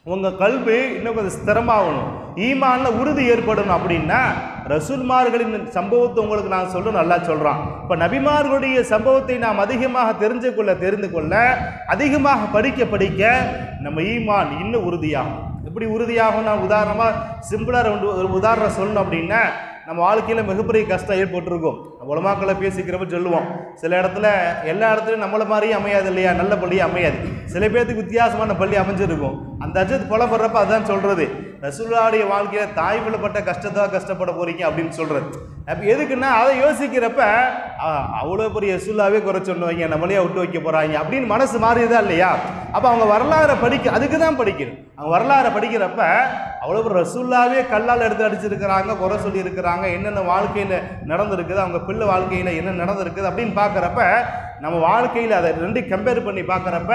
உங்கள் கல்வி இன்னும் கொஞ்சம் ஸ்திரமாகணும், ஈமான்ல உறுதி ஏற்படணும். அப்படின்னா ரசூல்மார்களின் சம்பவத்தை உங்களுக்கு நான் சொல்ல நல்லா சொல்கிறான். இப்போ நபிமார்களுடைய சம்பவத்தை நாம் அதிகமாக தெரிந்து கொள்ள அதிகமாக படிக்க நம்ம ஈமான் இன்னும் உறுதியாகும். எப்படி உறுதியாகும்? நான் உதாரணமாக சிம்பிளாக ஒரு உதாரணம் சொல்லணும் அப்படின்னா, நம்ம வாழ்க்கையில் மிகப்பெரிய கஷ்டம் ஏற்பட்டிருக்கும். நம்ம உலமாக்களை பேசிக்கிறப்ப சொல்லுவோம், சில இடத்துல எல்லா இடத்துலையும் நம்மளை மாதிரியும் அமையாது இல்லையா, நல்ல பள்ளியும் அமையாது. சில பேர்த்துக்கு வித்தியாசமான பள்ளி அமைஞ்சிருக்கும். அந்த அஜத் புலப்படுறப்ப அதுதான் சொல்கிறது, ரசூலுல்லாஹ்வுடைய வாழ்க்கையில் தாய்பில் பட்ட கஷ்டப்பட போறீங்க அப்படின்னு சொல்கிறது. அப்போ எதுக்குன்னா அதை யோசிக்கிறப்ப அவ்வளோ பெரிய ரசூலுல்லாஹ்வே குறை சொன்னவங்க நம்மளையே விட்டு வைக்க போகிறாங்க அப்படின்னு மனசு மாறியதா இல்லையா? அப்போ அவங்க வரலாறை அதுக்கு தான் படிக்கணும். அவங்க வரலாறை படிக்கிறப்ப அவ்வளோ ஒரு ரசூலுல்லாஹ்வே கல்லால் எடுத்து அடிச்சிருக்கிறாங்க, குறை சொல்லி இருக்கிறாங்க, என்னென்ன வாழ்க்கையில் நடந்திருக்குது, அவங்க பிள்ளை வாழ்க்கையில் என்ன நடந்திருக்குது அப்படின்னு பார்க்குறப்ப நம்ம வாழ்க்கையில் அதை ரெண்டு கம்பேர் பண்ணி பார்க்குறப்ப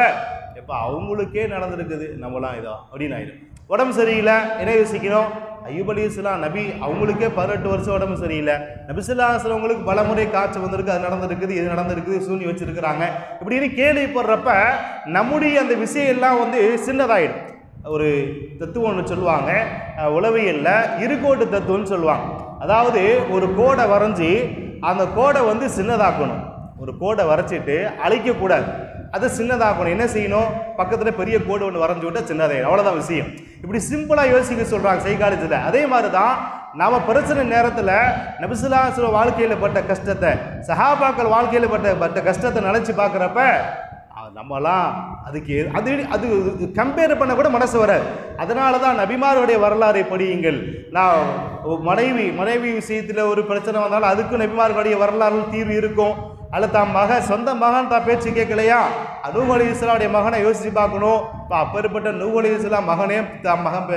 இப்போ அவங்களுக்கே நடந்திருக்குது, நம்மளாம் இதோ அப்படின்னு ஆயிடும். உடம்பு சரியில்லை, என்ன யோசிக்கிறோம்? அய்யூப் அலைஹிஸ்ஸலாம் நபி, அவங்களுக்கே 18 வருஷம் உடம்பு சரியில்லை. நபி ஸல்லல்லாஹு அலைஹி வஸல்லம் அவங்களுக்கு பல முறை காய்ச்சல் வந்திருக்கு, அது நடந்திருக்குது, இது நடந்திருக்குது, சூனி வச்சிருக்கிறாங்க. இப்படின்னு கேள்விப்படுறப்ப நம்முடைய அந்த விஷயம் எல்லாம் சின்னதாயிடும். ஒரு தத்துவம் ஒன்று சொல்லுவாங்க உளவியல்ல, இருகோட்டு தத்துவம்னு சொல்லுவாங்க. அதாவது ஒரு கோடை வரைஞ்சி அந்த கோடை சின்னதாக்கணும். ஒரு கோடை வரைச்சிட்டு அழிக்கக்கூடாது, அதை சின்னதாக்கணும். என்ன செய்யணும்? பக்கத்தில் பெரிய கோடு ஒன்று வரைஞ்சி விட்டால் சின்னதாயிடும், அவ்வளோதான் விஷயம். இப்படி சிம்பிளாக யோசிக்க சொல்கிறாங்க சைக்காலஜியில். அதே மாதிரி தான் நாம் பிரச்சனை நேரத்தில் நபி ஸல்லல்லாஹு அலைஹி வஸல்லம் வாழ்க்கையில் பட்ட கஷ்டத்தை, சஹாபாக்கள் வாழ்க்கையில் பட்ட கஷ்டத்தை நினச்சி பார்க்குறப்ப நம்மலாம் அது கம்பேர் பண்ண கூட மனசு வராது. அதனால தான் நபிமாருடைய வரலாறை படியுங்கள். நான் மனைவி விஷயத்தில் ஒரு பிரச்சனை வந்தாலும் அதுக்கும் நபிமார்களுடைய வரலாறு தீர்வு இருக்கும். அல்லது தான் சொந்த மகன் தான் பேச்சு கேட்கலையா, நூஹ் அலைஹிஸ்ஸலாமுடைய மகனை யோசிச்சு பார்க்கணும். இப்போ அப்பேற்பட்ட நூஹ் அலைஹிஸ்ஸலாம் மகனே மகன்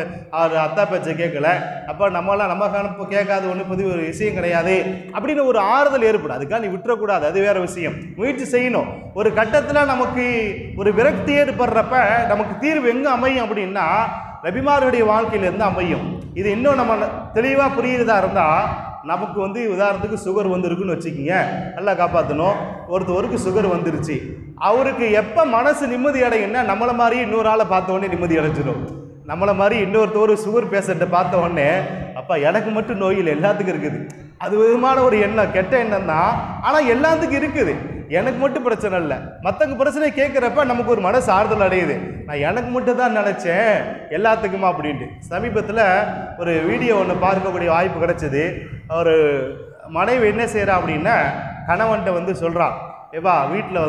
அத்தா பேச்சை கேட்கல, அப்போ நம்மளாம் நம்ம கேட்காத ஒன்று புதிய ஒரு விஷயம் கிடையாது அப்படின்னு ஒரு ஆறுதல் ஏற்படும். அதுக்காக நீ விட்டுறக்கூடாது, அது வேற விஷயம். முயற்சி செய்யணும். ஒரு கட்டத்தில் நமக்கு ஒரு விரக்தி ஏற்படுறப்ப நமக்கு தீர்வு எங்கே அமையும் அப்படின்னா நபிமாருடைய வாழ்க்கையிலேருந்து அமையும். இது இன்னும் நம்ம தெளிவாக புரியுறதா இருந்தால், நமக்கு உதாரணத்துக்கு சுகர் வந்துருக்குன்னு வச்சுக்கிங்க, நல்லா காப்பாற்றணும். ஒருத்தருக்கு சுகர் வந்துருச்சு, அவருக்கு எப்போ மனசு நிம்மதி அடையுன்னா நம்மளை மாதிரி இன்னொரு ஆளை பார்த்த உடனே நிம்மதி அடைஞ்சிடும். நம்மளை மாதிரி இன்னொருத்தர் சுகர் பேஷண்ட்டை பார்த்த உடனே அப்பா எனக்கு மட்டும் நோய் இல்லை, எல்லாத்துக்கும் இருக்குது. அது விதமான ஒரு எண்ணம், கெட்ட எண்ணம் தான். ஆனால் எல்லாத்துக்கும் இருக்குது, எனக்கு மட்டும் பிரச்சனை இல்லை. மற்றவங்க பிரச்சனை கேட்குறப்ப நமக்கு ஒரு மனசு ஆறுதல் அடையுது. நான் எனக்கு மட்டும் தான் நினச்சேன், எல்லாத்துக்குமா அப்படின்ட்டு. சமீபத்தில் ஒரு வீடியோ ஒன்று பார்க்கக்கூடிய வாய்ப்பு கிடைச்சிது. ஒரு மனைவி என்ன செய்கிறா அப்படின்னா, கணவன்கிட்ட சொல்கிறான், ஏப்பா வீட்டில்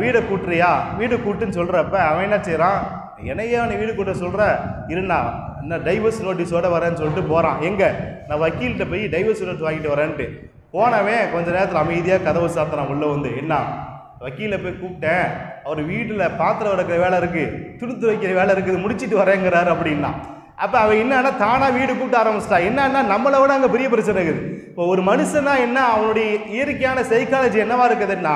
வீடை கூட்டுறியா, வீடு கூட்டுன்னு சொல்கிறப்ப அவன் என்ன செய்கிறான், என்னையே அவனை வீடு கூட்ட சொல்கிற, இருண்ணா என்ன டைவர்ஸ் நோட்டீஸோடு வரேன்னு சொல்லிட்டு போகிறான். எங்கே? நான் வக்கீல்கிட்ட போய் டைவர்ஸ் நோட்டீஸ் வாங்கிட்டு வரேன்ட்டு போனவன் கொஞ்ச நேரத்தில் அமைதியாக கதவு சாத்தினான். உள்ளே என்ன வக்கீலை போய் கூப்பிட்டேன், அவர் வீட்டில் பாத்திரம் வைக்கிற வேலை இருக்குது, துணித்து வைக்கிற வேலை இருக்குது, முடிச்சுட்டு வரேங்கிறாரு அப்படின்னா. அப்போ அவன் என்னன்னா தானாக வீடு கூப்பிட்டு ஆரம்பிச்சிட்டா. என்னன்னா நம்மளை விட அங்கே பெரிய பிரச்சனை இருக்குது. இப்போ ஒரு மனுஷனா என்ன அவனுடைய இயற்கையான சைக்காலஜி என்னவா இருக்குதுன்னா,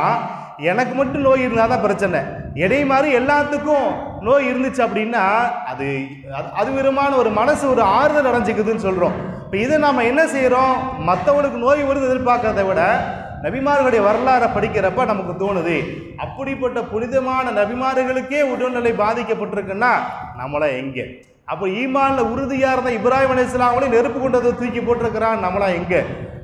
எனக்கு மட்டும் நோய் இருந்தால் தான் பிரச்சனை, எடை மாதிரி எல்லாத்துக்கும் நோய் இருந்துச்சு அப்படின்னா அது விதமான ஒரு மனசு ஒரு ஆறுதல் அடைஞ்சிக்குதுன்னு சொல்கிறோம். இப்போ இதை நாம் என்ன செய்கிறோம், மற்றவனுக்கு நோய் வருது எதிர்பார்க்கறதை விட நபிமார்களுடைய வரலாறை படிக்கிறப்ப நமக்கு தோணுது, அப்படிப்பட்ட புனிதமான நபிமார்களுக்கே உடல்நிலை பாதிக்கப்பட்டிருக்குன்னா நம்மளா எங்கே? அப்போ ஈமான்ல உறுதியாக இருந்த இப்ராஹிம் அலைஹிஸ்ஸலாமோட நெருப்பு கொண்டதை தூக்கி போட்டிருக்கிறான், நம்மளா எங்கே?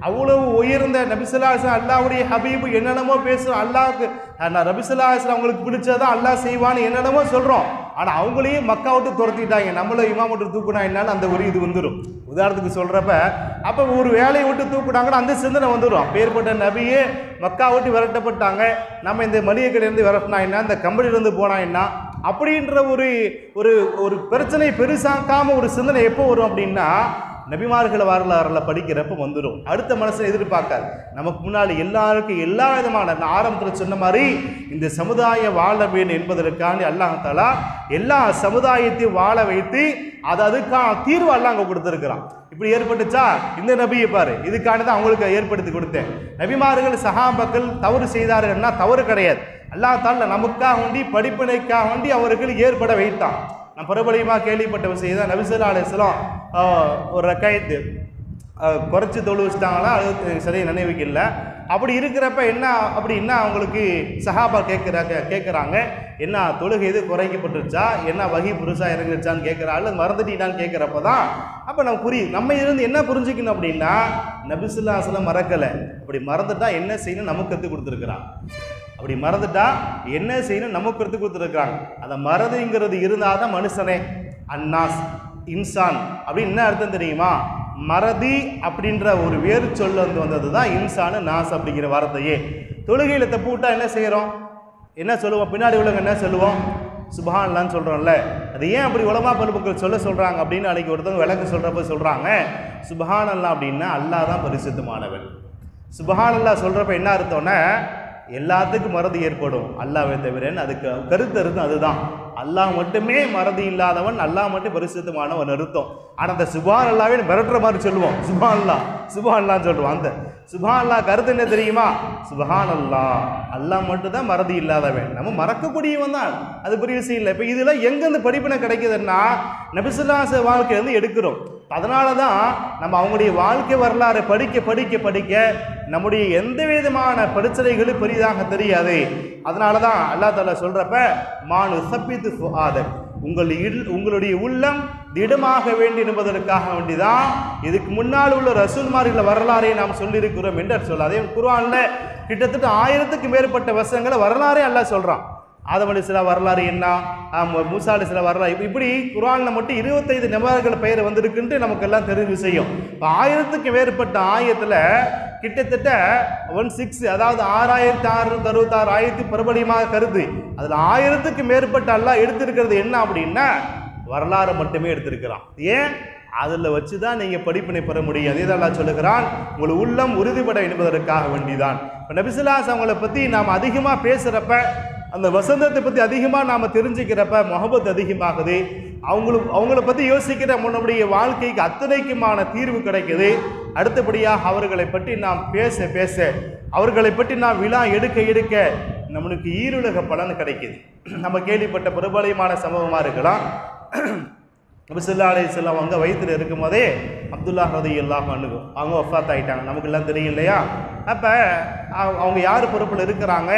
அவ்வளவு உயர்ந்த நபி ஸல்லல்லாஹு அலைஹி வஸல்லம் அல்லாஹ்வுடைய ஹபீபு என்னென்னமோ பேசுகிறோம், அல்லாஹ்க்கு நபி ஸல்லல்லாஹு அலைஹி வஸல்லம் அவங்களுக்கு பிடிச்சதான் அல்லாஹ் செய்வான்னு என்னென்னமோ சொல்கிறோம். ஆனால் அவங்களையும் மக்கா விட்டு துரத்திட்டாங்க. நம்மளை இமாம் விட்டு தூக்குனா என்னாலும் அந்த ஒரு இது வந்துடும். உதாரணத்துக்கு சொல்கிறப்ப அப்போ ஒரு வேலையை விட்டு தூக்குனாங்கன்னா அந்த சிந்தனை வந்துடும். அப்பேற்பட்ட நபியே மக்கா விட்டு விரட்டப்பட்டாங்க, நம்ம இந்த மளிகை கடையிலேருந்து விரட்டினா என்ன, இந்த கம்பெனிலேருந்து போனா என்ன அப்படின்ற ஒரு பிரச்சனை பெருசாக்காம ஒரு சிந்தனை எப்போ வரும் அப்படின்னா நபிமார்கள் வரலாறுல படிக்கிறப்ப வந்துடும். அடுத்த மனசை எதிர்பார்க்காது. நமக்கு முன்னாடி எல்லாருக்கும் எல்லா விதமான ஆரம்பத்தில் சொன்ன மாதிரி இந்த சமுதாயம் வாழ வேண்டும் என்பதற்காண்டி அல்லாஹ் தஆலா எல்லா சமுதாயத்தையும் வாழ வைத்து அதுக்கான தீர்வு அல்லாஹ் அங்கே கொடுத்துருக்கிறான். இப்படி ஏற்பட்டுச்சா, இந்த நபியை பாரு, இதுக்கான தான் அவங்களுக்கு ஏற்படுத்தி கொடுத்தேன். நபிமார்கள் சஹாபாக்கள் தவறு செய்தார்கள்னா தவறு கிடையாது, அல்லாஹ் தஆலா நமக்காக வேண்டி படிப்பினைக்காக வேண்டி அவர்கள் ஏற்பட வைத்தான். நான் பிரபலியமாக கேள்விப்பட்ட விஷயம் தான், நபி ஸல்லல்லாஹு அலைஹி வஸல்லம் ஒரு ரக்காயத்து குறைச்சி தொழு வச்சுட்டாங்களா அது சரியாக நினைவுக்கில்லை. அப்படி இருக்கிறப்ப என்ன அப்படின்னா அவங்களுக்கு சஹாபா கேட்குறாங்க என்ன தொழுகை எது குறைக்கப்பட்டுருச்சா, என்ன வகி புதுசாக இறங்கிருச்சான்னு கேட்குறாள், மறந்துட்டீங்கன்னு கேட்குறப்ப தான் அப்போ நம்ம நம்ம இருந்து என்ன புரிஞ்சுக்கணும் அப்படின்னா நபி ஸல்லல்லாஹு அலைஹி வஸல்லம் மறக்கலை. அப்படி மறந்துட்டா என்ன செய்யணும் நமக்கு கற்றுக் கொடுத்துருக்குறாங்க. அப்படி மறந்துட்டா என்ன செய்யணும் நமக்கு கற்றுக் கொடுத்துருக்குறாங்க. அந்த மறதிங்கிறது இருந்தால் தான் மனுஷனே. அன்னாஸ் இன்சான் அப்படின்னு என்ன அர்த்தம் தெரியுமா? மறதி அப்படின்ற ஒரு வேறு சொல்ல வந்தது தான் இன்சானு நாஸ் அப்படிங்கிற வார்த்தையே. தொழுகையில் தப்பு விட்டா என்ன செய்கிறோம், என்ன சொல்லுவோம், பின்னாடி உள்ளவங்க என்ன சொல்லுவோம், சுப்ஹானல்லாஹ்னு சொல்கிறோம்ல. அது ஏன் அப்படி உலமா பெருமக்கள் சொல்கிறாங்க அப்படின்னு அன்றைக்கி ஒருத்தவங்க விளக்கு சொல்கிறப்ப சொல்கிறாங்க, சுப்ஹானல்லாஹ் அப்படின்னா அல்லாஹ் தான் பரிசுத்தமானவன். சுப்ஹானல்லாஹ் சொல்கிறப்ப என்ன அர்த்தம்னா எல்லாத்துக்கும் மறதி ஏற்படும் அல்லாஹ்வை தவிரன்னு அதுக்கு கருத்து அர்த்தம் அதுதான். அல்லாஹ் மட்டுமே மறதி இல்லாதவன், அல்லாஹ் மட்டும் பரிசுத்தமானவன் அர்த்தம். ஆனால் அந்த சுப்ஹானல்லாஹ்வே மிரட்டுற மாதிரி சொல்லுவோம், சுப்ஹானல்லாஹ்னு சொல்லுவோம். அந்த சுப்ஹானல்லாஹ் கருத்து என்ன தெரியுமா? சுப்ஹானல்லாஹ் அல்லாஹ் மட்டும் தான் மறதி இல்லாதவன், நம்ம மறக்கக்கூடியவன் தான், அது பெரிய விஷயம் இல்லை. இப்போ இதில் எங்கேருந்து படிப்பினை கிடைக்குதுன்னா நபி ஸல்லல்லாஹு அலைஹி வஸல்லம் வாழ்க்கையிலேருந்து எடுக்கிறோம். அதனால தான் நம்ம அவங்களுடைய வாழ்க்கை வரலாறு படிக்க படிக்க படிக்க நம்முடைய எந்த விதமான பிரச்சனைகளும் பெரிதாக தெரியாது. அதனால தான் அல்லாஹ் தஆலா சொல்கிறப்ப மானு சப்பித்து ஃபுஆதக், உங்களுடைய உள்ளம் திடமாக வேண்டும் என்பதற்காக வேண்டிதான் இதுக்கு முன்னால் உள்ள ரசூல்மார்களை வரலாறை நாம் சொல்லியிருக்கிறோம் என்று சொல்ல. அதே குர்ஆனில் கிட்டத்தட்ட 1000க்கும் மேற்பட்ட வசனங்களை வரலாறே அல்லாஹ் சொல்கிறான். ஆதம் அலைஹிஸ்ஸலாம் வரலாறு என்ன, மூசா அலைஹிஸ்ஸலாம் வரலாறு, இப்படி குர்ஆனில் மட்டும் 25 நபர்கள் பெயர் வந்திருக்குன்ட்டு நமக்கு எல்லாம் தெரிஞ்ச விஷயம். இப்போ 1000க்கும் மேற்பட்ட ஆயத்தில் கிட்டத்தட்ட 16, அதாவது 6666 ஆயத்து பிரபலியமாக கருது. அதில் 1000க்கும் மேற்பட்ட அல்லாஹ் எடுத்திருக்கிறது என்ன அப்படின்னா வரலாறு மட்டுமே எடுத்திருக்கிறான். ஏன்? அதில் வச்சு தான் நீங்கள் படிப்பினை பெற முடியும். அதே தான் அல்லாஹ் சொல்லுகிறான், உங்கள் உள்ளம் உறுதிப்பட என்பதற்காக வேண்டிதான். இப்போ நபி ஸல்லல்லாஹு அலைஹி வஸல்லம் அவங்கள பற்றி நாம் அதிகமாக பேசுகிறப்ப, அந்த வசந்தத்தை பற்றி அதிகமாக நாம் தெரிஞ்சுக்கிறப்ப முஹப்பத் அதிகமாகுது. அவங்கள பற்றி யோசிக்கிற நம்முடைய வாழ்க்கைக்கு அத்தனைக்குமான தீர்வு கிடைக்குது. அடுத்தபடியாக அவர்களை பற்றி நாம் பேச பேச, அவர்களை பற்றி நாம் விழா எடுக்க எடுக்க நம்மளுக்கு ஈருலக பலன் கிடைக்குது. நம்ம கேள்விப்பட்ட பிரபலமான சம்பவமாக இருக்கலாம். நபி ஸல்லல்லாஹு அலைஹி வஸல்லம் அவங்க வயிற்றில் இருக்கும் போதே அப்துல்லாஹ் ரலியல்லாஹு அன்ஹு அவங்க வஃபாத் ஆகிட்டாங்க, நமக்கு எல்லாம் தெரியும் இல்லையா? அப்போ அவங்க யார் பொறுப்பில் இருக்கிறாங்க?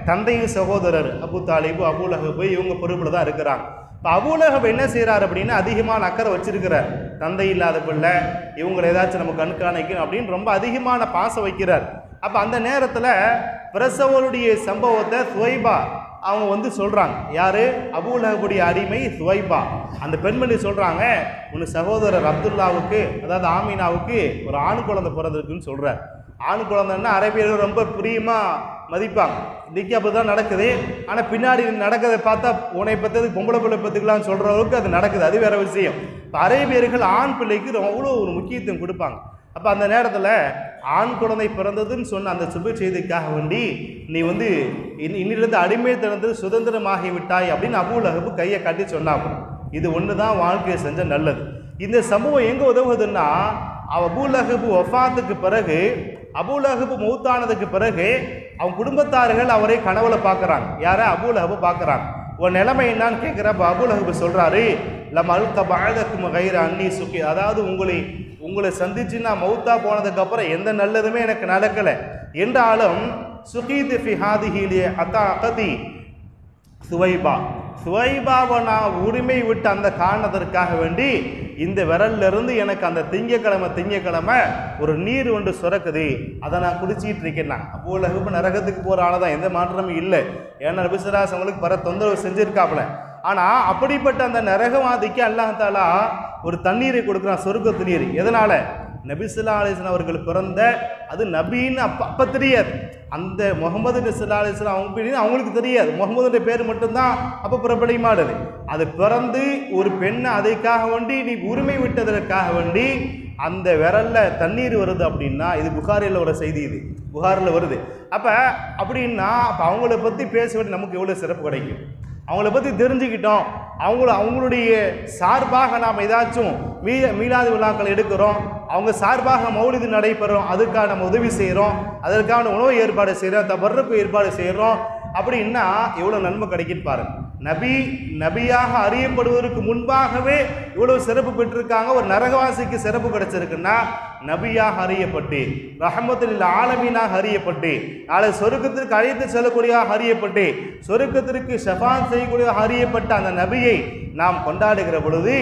தந்தையும் சகோதரர் அபு தாலிபு, அபூ லஹப் இவங்க பொறுப்பில் தான் இருக்கிறாங்க. இப்போ அபூ லஹப் என்ன செய்கிறார் அப்படின்னா அதிகமான அக்கறை வச்சிருக்கிறார். தந்தை இல்லாத பிள்ளை, இவங்களை ஏதாச்சும் நம்ம கண்காணிக்கணும் அப்படின்னு ரொம்ப அதிகமான பாசம் வைக்கிறார். அப்போ அந்த நேரத்தில் பிரசவருடைய சம்பவத்தை சுவைபா அவங்க சொல்கிறாங்க. யார்? அபூ லஹபுடைய அடிமை சுவைபா. அந்த பெண்மணி சொல்கிறாங்க, உன் சகோதரர் அப்துல்லாவுக்கு, அதாவது ஆமீனாவுக்கு ஒரு ஆண் குழந்தை பிறந்திருக்குன்னு சொல்கிறார். ஆண் குழந்தைன்னா அரேபியர்கள் ரொம்ப பிரியமாக மதிப்பாங்க. இன்றைக்கி அப்படி தான் நடக்குது. ஆனால் பின்னாடி நடக்கிறத பார்த்தா உன்னை பற்றதுக்கு பொம்பளை பிள்ளை பற்றுக்கலாம்னு சொல்கிறவங்களுக்கு அது நடக்குது, அது வேறு விஷயம். இப்போ அரேபியர்கள் ஆண் பிள்ளைக்கு அவ்வளோ ஒரு முக்கியத்துவம் கொடுப்பாங்க. அப்போ அந்த நேரத்தில் ஆண் குழந்தை பிறந்ததுன்னு சொன்ன அந்த சுப செய்திக்காக வேண்டி நீ இன்னிலிருந்து அடிமைத்தனது சுதந்திரமாகி விட்டாய் அப்படின்னு அபூ லஹப் கையை காட்டி சொன்னாங்க. இது ஒன்று தான் வாழ்க்கையை செஞ்ச நல்லது. இந்த சம்பவம் எங்கே உதவுதுன்னா, அபூ லஹப் வஃபாத்துக்கு பிறகு, அபூ லஹப் மௌத்தானதுக்கு பிறகு அவங்க குடும்பத்தார்கள் அவரை கனவுல பார்க்குறாங்க. யாரை? அபூ லஹப் பார்க்குறாங்க. உன் நிலைமை என்னான்னு கேட்குறப்ப அபூ லஹப் சொல்கிறாரு, லம் அல்க பஅதக்கும் கைர அன்னி சுகி, அதாவது உங்களை சந்திச்சு நான் மௌத்தா போனதுக்கப்புறம் எந்த நல்லதுமே எனக்கு நடக்கலை என்றாலும் சுகீத் ஃபி ஹாதிஹி அகதி சுவைபாவை நான் உரிமை விட்டு அந்த காரணத்திற்காக வேண்டி இந்த விரல்லிருந்து எனக்கு அந்த திங்கக்கிழமை ஒரு நீர் ஒன்று சுரக்குது, அதை நான் குடிச்சிட்டு இருக்கேன். அபூ லஹப் நரகத்துக்கு போகிற ஆள் தான், எந்த மாற்றமும் இல்லை. ஏன்னா நபி ஸல்லல்லாஹு அலைஹி வஸல்லம் அவங்களுக்கு பல தொந்தரவு செஞ்சுருக்காப்புல. ஆனால் அப்படிப்பட்ட அந்த நரகவாதிக்கு அல்லாஹ் தஆலா ஒரு தண்ணீரை கொடுக்குறான், சொர்க்க நீர். எதனால்? நபி ஸல்லல்லாஹு அலைஹி வஸல்லம் அவர்கள் பிறந்த, அது நபின்னு அப்போ தெரியாது. அந்த முகமது ஸல்லல்லாஹு அலைஹி வஸல்லம் அவங்களுக்கு தெரியாது. முகமதுடைய பேர் மட்டும்தான் அப்போ பிரபலமானது. அது பிறந்து ஒரு பெண்ணை அதுக்காக வேண்டி நீ உரிமை விட்டதற்காக வேண்டி அந்த விரல்ல தண்ணீர் வருது அப்படின்னா, இது புகாரில் ஒரு செய்தி, இது புகாரில் வருது. அப்போ அப்படின்னா அப்போ அவங்கள பற்றி பேச வேண்டிய நமக்கு எவ்வளோ சிறப்பு கிடைக்கும். அவங்கள பற்றி தெரிஞ்சுக்கிட்டோம், அவங்களுடைய சார்பாக நாம் ஏதாச்சும் மீலாது விழாக்கள் எடுக்கிறோம், அவங்க சார்பாக மௌலிது நடைபெறும், அதுக்காக நம்ம உதவி செய்கிறோம், அதற்கான உணவு ஏற்பாடு செய்கிறோம், தபர்ருக்கு ஏற்பாடு செய்கிறோம், அப்படின்னா எவ்வளோ நன்மை கிடைக்குன்னு பாருங்க. நபியாக அறியப்படுவதற்கு முன்பாகவே இவ்வளவு சிறப்பு பெற்றிருக்காங்க. ஒரு நரகவாசிக்கு சிறப்பு கிடைச்சிருக்குன்னா நபியாக அறியப்பட்டு, ரஹமத்துல் ஆலமீனாக அறியப்பட்டு, நாளை சொருக்கத்திற்கு அழைத்து செல்லக்கூடியதாக அறியப்பட்டு, சொருக்கத்திற்கு ஷஃபாத் செய்யக்கூடியதாக அறியப்பட்ட அந்த நபியை நாம் கொண்டாடுகிற பொழுது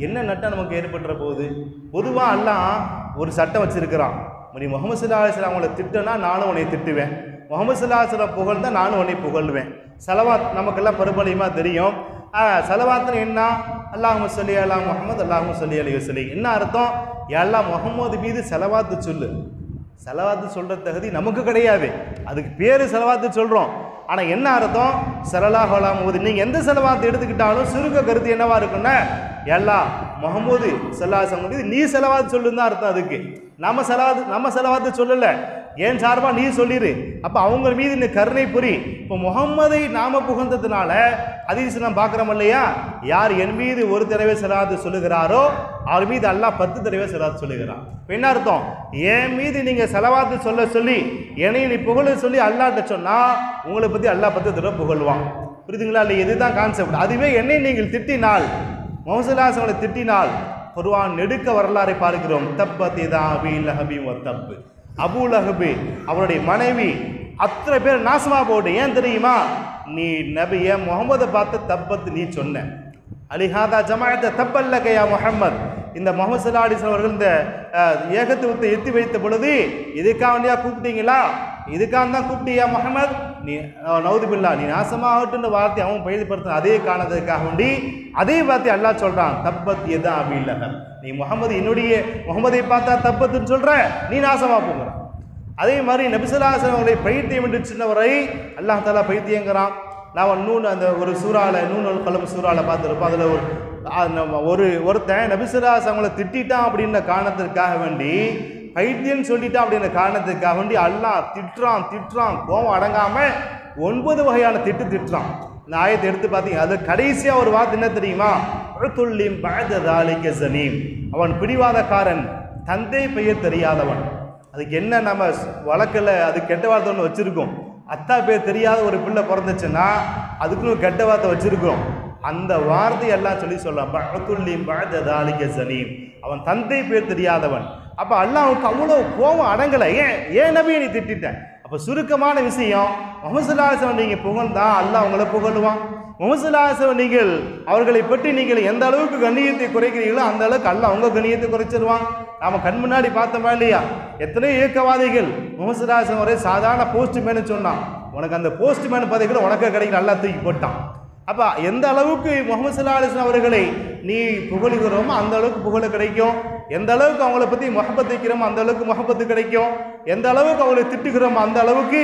என்ன நட்டம் நமக்கு ஏற்பட்டுற போகுது? பொதுவாக எல்லாம் ஒரு சட்டம் வச்சிருக்கிறான். நீ முகமது ஸல்லல்லாஹு அலைஹி வஸல்லம் அவங்களை திட்டுனா நானும் உன்னை திட்டுவேன், முகமது ஸல்லல்லாஹு அலைஹி வஸல்லம் புகழ்ந்தா நானும் உன்னை புகழ்வேன். சலவாத் நமக்கெல்லாம் பரிபலியமாக தெரியும். சலவாத்துன்னு என்ன? அல்லாஹும்ம ஸல்லி அலா முஹம்மது அல்லாஹும்ம ஸல்லி அலைஹி வஸல்லம். என்ன அர்த்தம்? யல்லா முகமது மீது செலவாத்து சொல்லு. செலவாத்து சொல்கிற தகுதி நமக்கு கிடையாது, அதுக்கு பேர் செலவாத்து சொல்கிறோம். ஆனால் என்ன அர்த்தம்? ஸல்லல்லாஹு அலைஹி வஸல்லம். நீங்கள் எந்த செலவாத்து எடுத்துக்கிட்டாலும் சுருக்க கருத்து என்னவா இருக்குன்னா, யல்லா முகமது ஸல்லல்லாஹு அலைஹி வஸல்லம் மீது நீ செலவாத்து சொல்லுன்னு தான் அர்த்தம். அதுக்கு நம்ம செலவாத்து சொல்லலை, ஏன் சார்பா நீ சொல்லிடு. அப்போ அவங்க மீது இந்த கருணை புரி. இப்போ முகம்மதை நாம புகழ்ந்ததுனால ஹதீஸ் நாம் பார்க்குறோம் இல்லையா, யார் என் மீது ஒரு தடவை செலவாத்து சொல்லுகிறாரோ அவர் மீது அல்லாஹ் 10 தடவை செலவாத்து சொல்லுகிறான். இப்போ என்ன அர்த்தம்? என் மீது நீங்கள் செலவாத்து சொல்ல சொல்லி என்னை நீ புகழ சொல்லி அல்லாஹ்ட்ட சொன்னால் உங்களை பற்றி அல்லாஹ் 10 தடவை புகழ்வான். புரியுதுங்களா? இல்லை, இதுதான் கான்செப்ட். அதுவே என்னை நீங்கள் திட்டினால், முஹம்மது ஸல்லல்லாஹு அலைஹி வஸல்லம் திட்டினால், குர்ஆன் நெடுக்க வரலாறை பார்க்கிறோம். தப்பத் யதா அபீ லஹபின் வ தப். அபூ லஹப் அவருடைய மனைவி அத்தனை பேர் நாசமா போட்டு. ஏன் தெரியுமா? நீ நபிய முகமதை பார்த்து தப்பத்து நீ சொன்ன. அலிஹாதா ஜமாஅத்த தப்பல்லக யா முஹம்மத். இந்த முஹம்மது ஸல்லல்லாஹு அலைஹி வஸல்லம் அவர்கள் இந்த ஏகத்துவத்தை எத்தி வைத்த பொழுது இதுக்காக வேண்டியா கூப்பிட்டீங்களா? இதுக்காக தான் கூப்பிட்டியா முஹம்மத்? நீ நவுதுபில்லா நீ நாசமாகட்டுன்னு வார்த்தை அவன் பயிர்படுத்த அதே காரணத்துக்காக வேண்டி அதே வார்த்தை அல்லாஹ் சொல்றான், தப்பத் யதா அபீ லஹப். நீ முகமதை பார்த்தா தப்பத்துன்னு சொல்ற, நீ நாசமா போகிற. அதே மாதிரி நபி ஸல்லல்லாஹு அலைஹி வஸல்லம் அவர்களை பைத்தியம் என்று சின்னவரை அல்லாஹ் தஆலா பைத்தியங்கிறான். நான் நூன் அந்த ஒரு சூறால நூன் கலம் சூறால பார்த்துருப்போம். அதில் ஒருத்தன் நபி ஸல்லல்லாஹு அலைஹி வஸல்லம் அவங்களை திட்டான் அப்படின்ற காரணத்திற்காக வேண்டி, பைத்தியம் சொல்லிட்டான் அப்படின்ற காரணத்துக்காக வேண்டி அல்லாஹ் திட்டுறான் கோவம் அடங்காம 9 வகையான திட்டுறான். இந்த ஆயத்தை எடுத்து பார்த்தீங்க, அது கடைசியாக ஒரு வார்த்தை என்ன தெரியுமா? அவன் பிடிவாதக்காரன், தந்தை பெயர் தெரியாதவன். அதுக்கு என்ன நம்ம வழக்கில் அது கெட்ட வார்த்தை ஒன்று வச்சுருக்கோம். அத்தா பேர் தெரியாத ஒரு பிள்ளை பிறந்துச்சுன்னா அதுக்குன்னு கெட்ட வார்த்தை வச்சுருக்கோம். அந்த வார்த்தையெல்லாம் சொல்லலாம். அவன் தந்தை பேர் தெரியாதவன். அப்போ அல்லாஹ்வுக்கு அவ்வளோ கோபம் அடங்கலை. ஏன் நபியை நீ திட்டேன்? அப்போ சுருக்கமான விஷயம், முஹம்மது ஸல்லல்லாஹு அலைஹி வஸல்லம் நீங்கள் புகழ்ந்தா அல்லாஹ் உங்களை புகழுவான். முஹம்மது ஸல்லல்லாஹு அலைஹி வஸல்லம் நீங்கள் அவர்களை பற்றி நீங்கள் எந்த அளவுக்கு கண்ணியத்தை குறைக்கிறீங்களோ அந்த அளவுக்கு அல்லாஹ் உங்கள் கண்ணியத்தை குறைச்சிருவான். நாம் கண் முன்னாடி பார்த்தோமா இல்லையா? எத்தனையோ இயக்கவாதிகள் முஹம்மது ஸல்லல்லாஹு அலைஹி வஸல்லம் ஒரே சாதாரண போஸ்ட்மேனு சொன்னான், உனக்கு அந்த போஸ்ட்மேன் பதவிகளை உனக்கு கிடைக்கிற அல்லாஹ் தூக்கி போட்டான். அப்போ எந்த அளவுக்கு முஹம்மது ஸல்லல்லாஹு அலைஹி வஸல்லம் அவர்களை நீ புகழுகிறோமோ அந்த அளவுக்கு புகழ கிடைக்கும். எந்த அளவுக்கு அவங்கள பற்றி முஹப்பத் வைக்கிறோமோ அந்த அளவுக்கு முஹப்பத்து கிடைக்கும். எந்த அளவுக்கு அவங்களை திட்டுகிறோமோ அந்த அளவுக்கு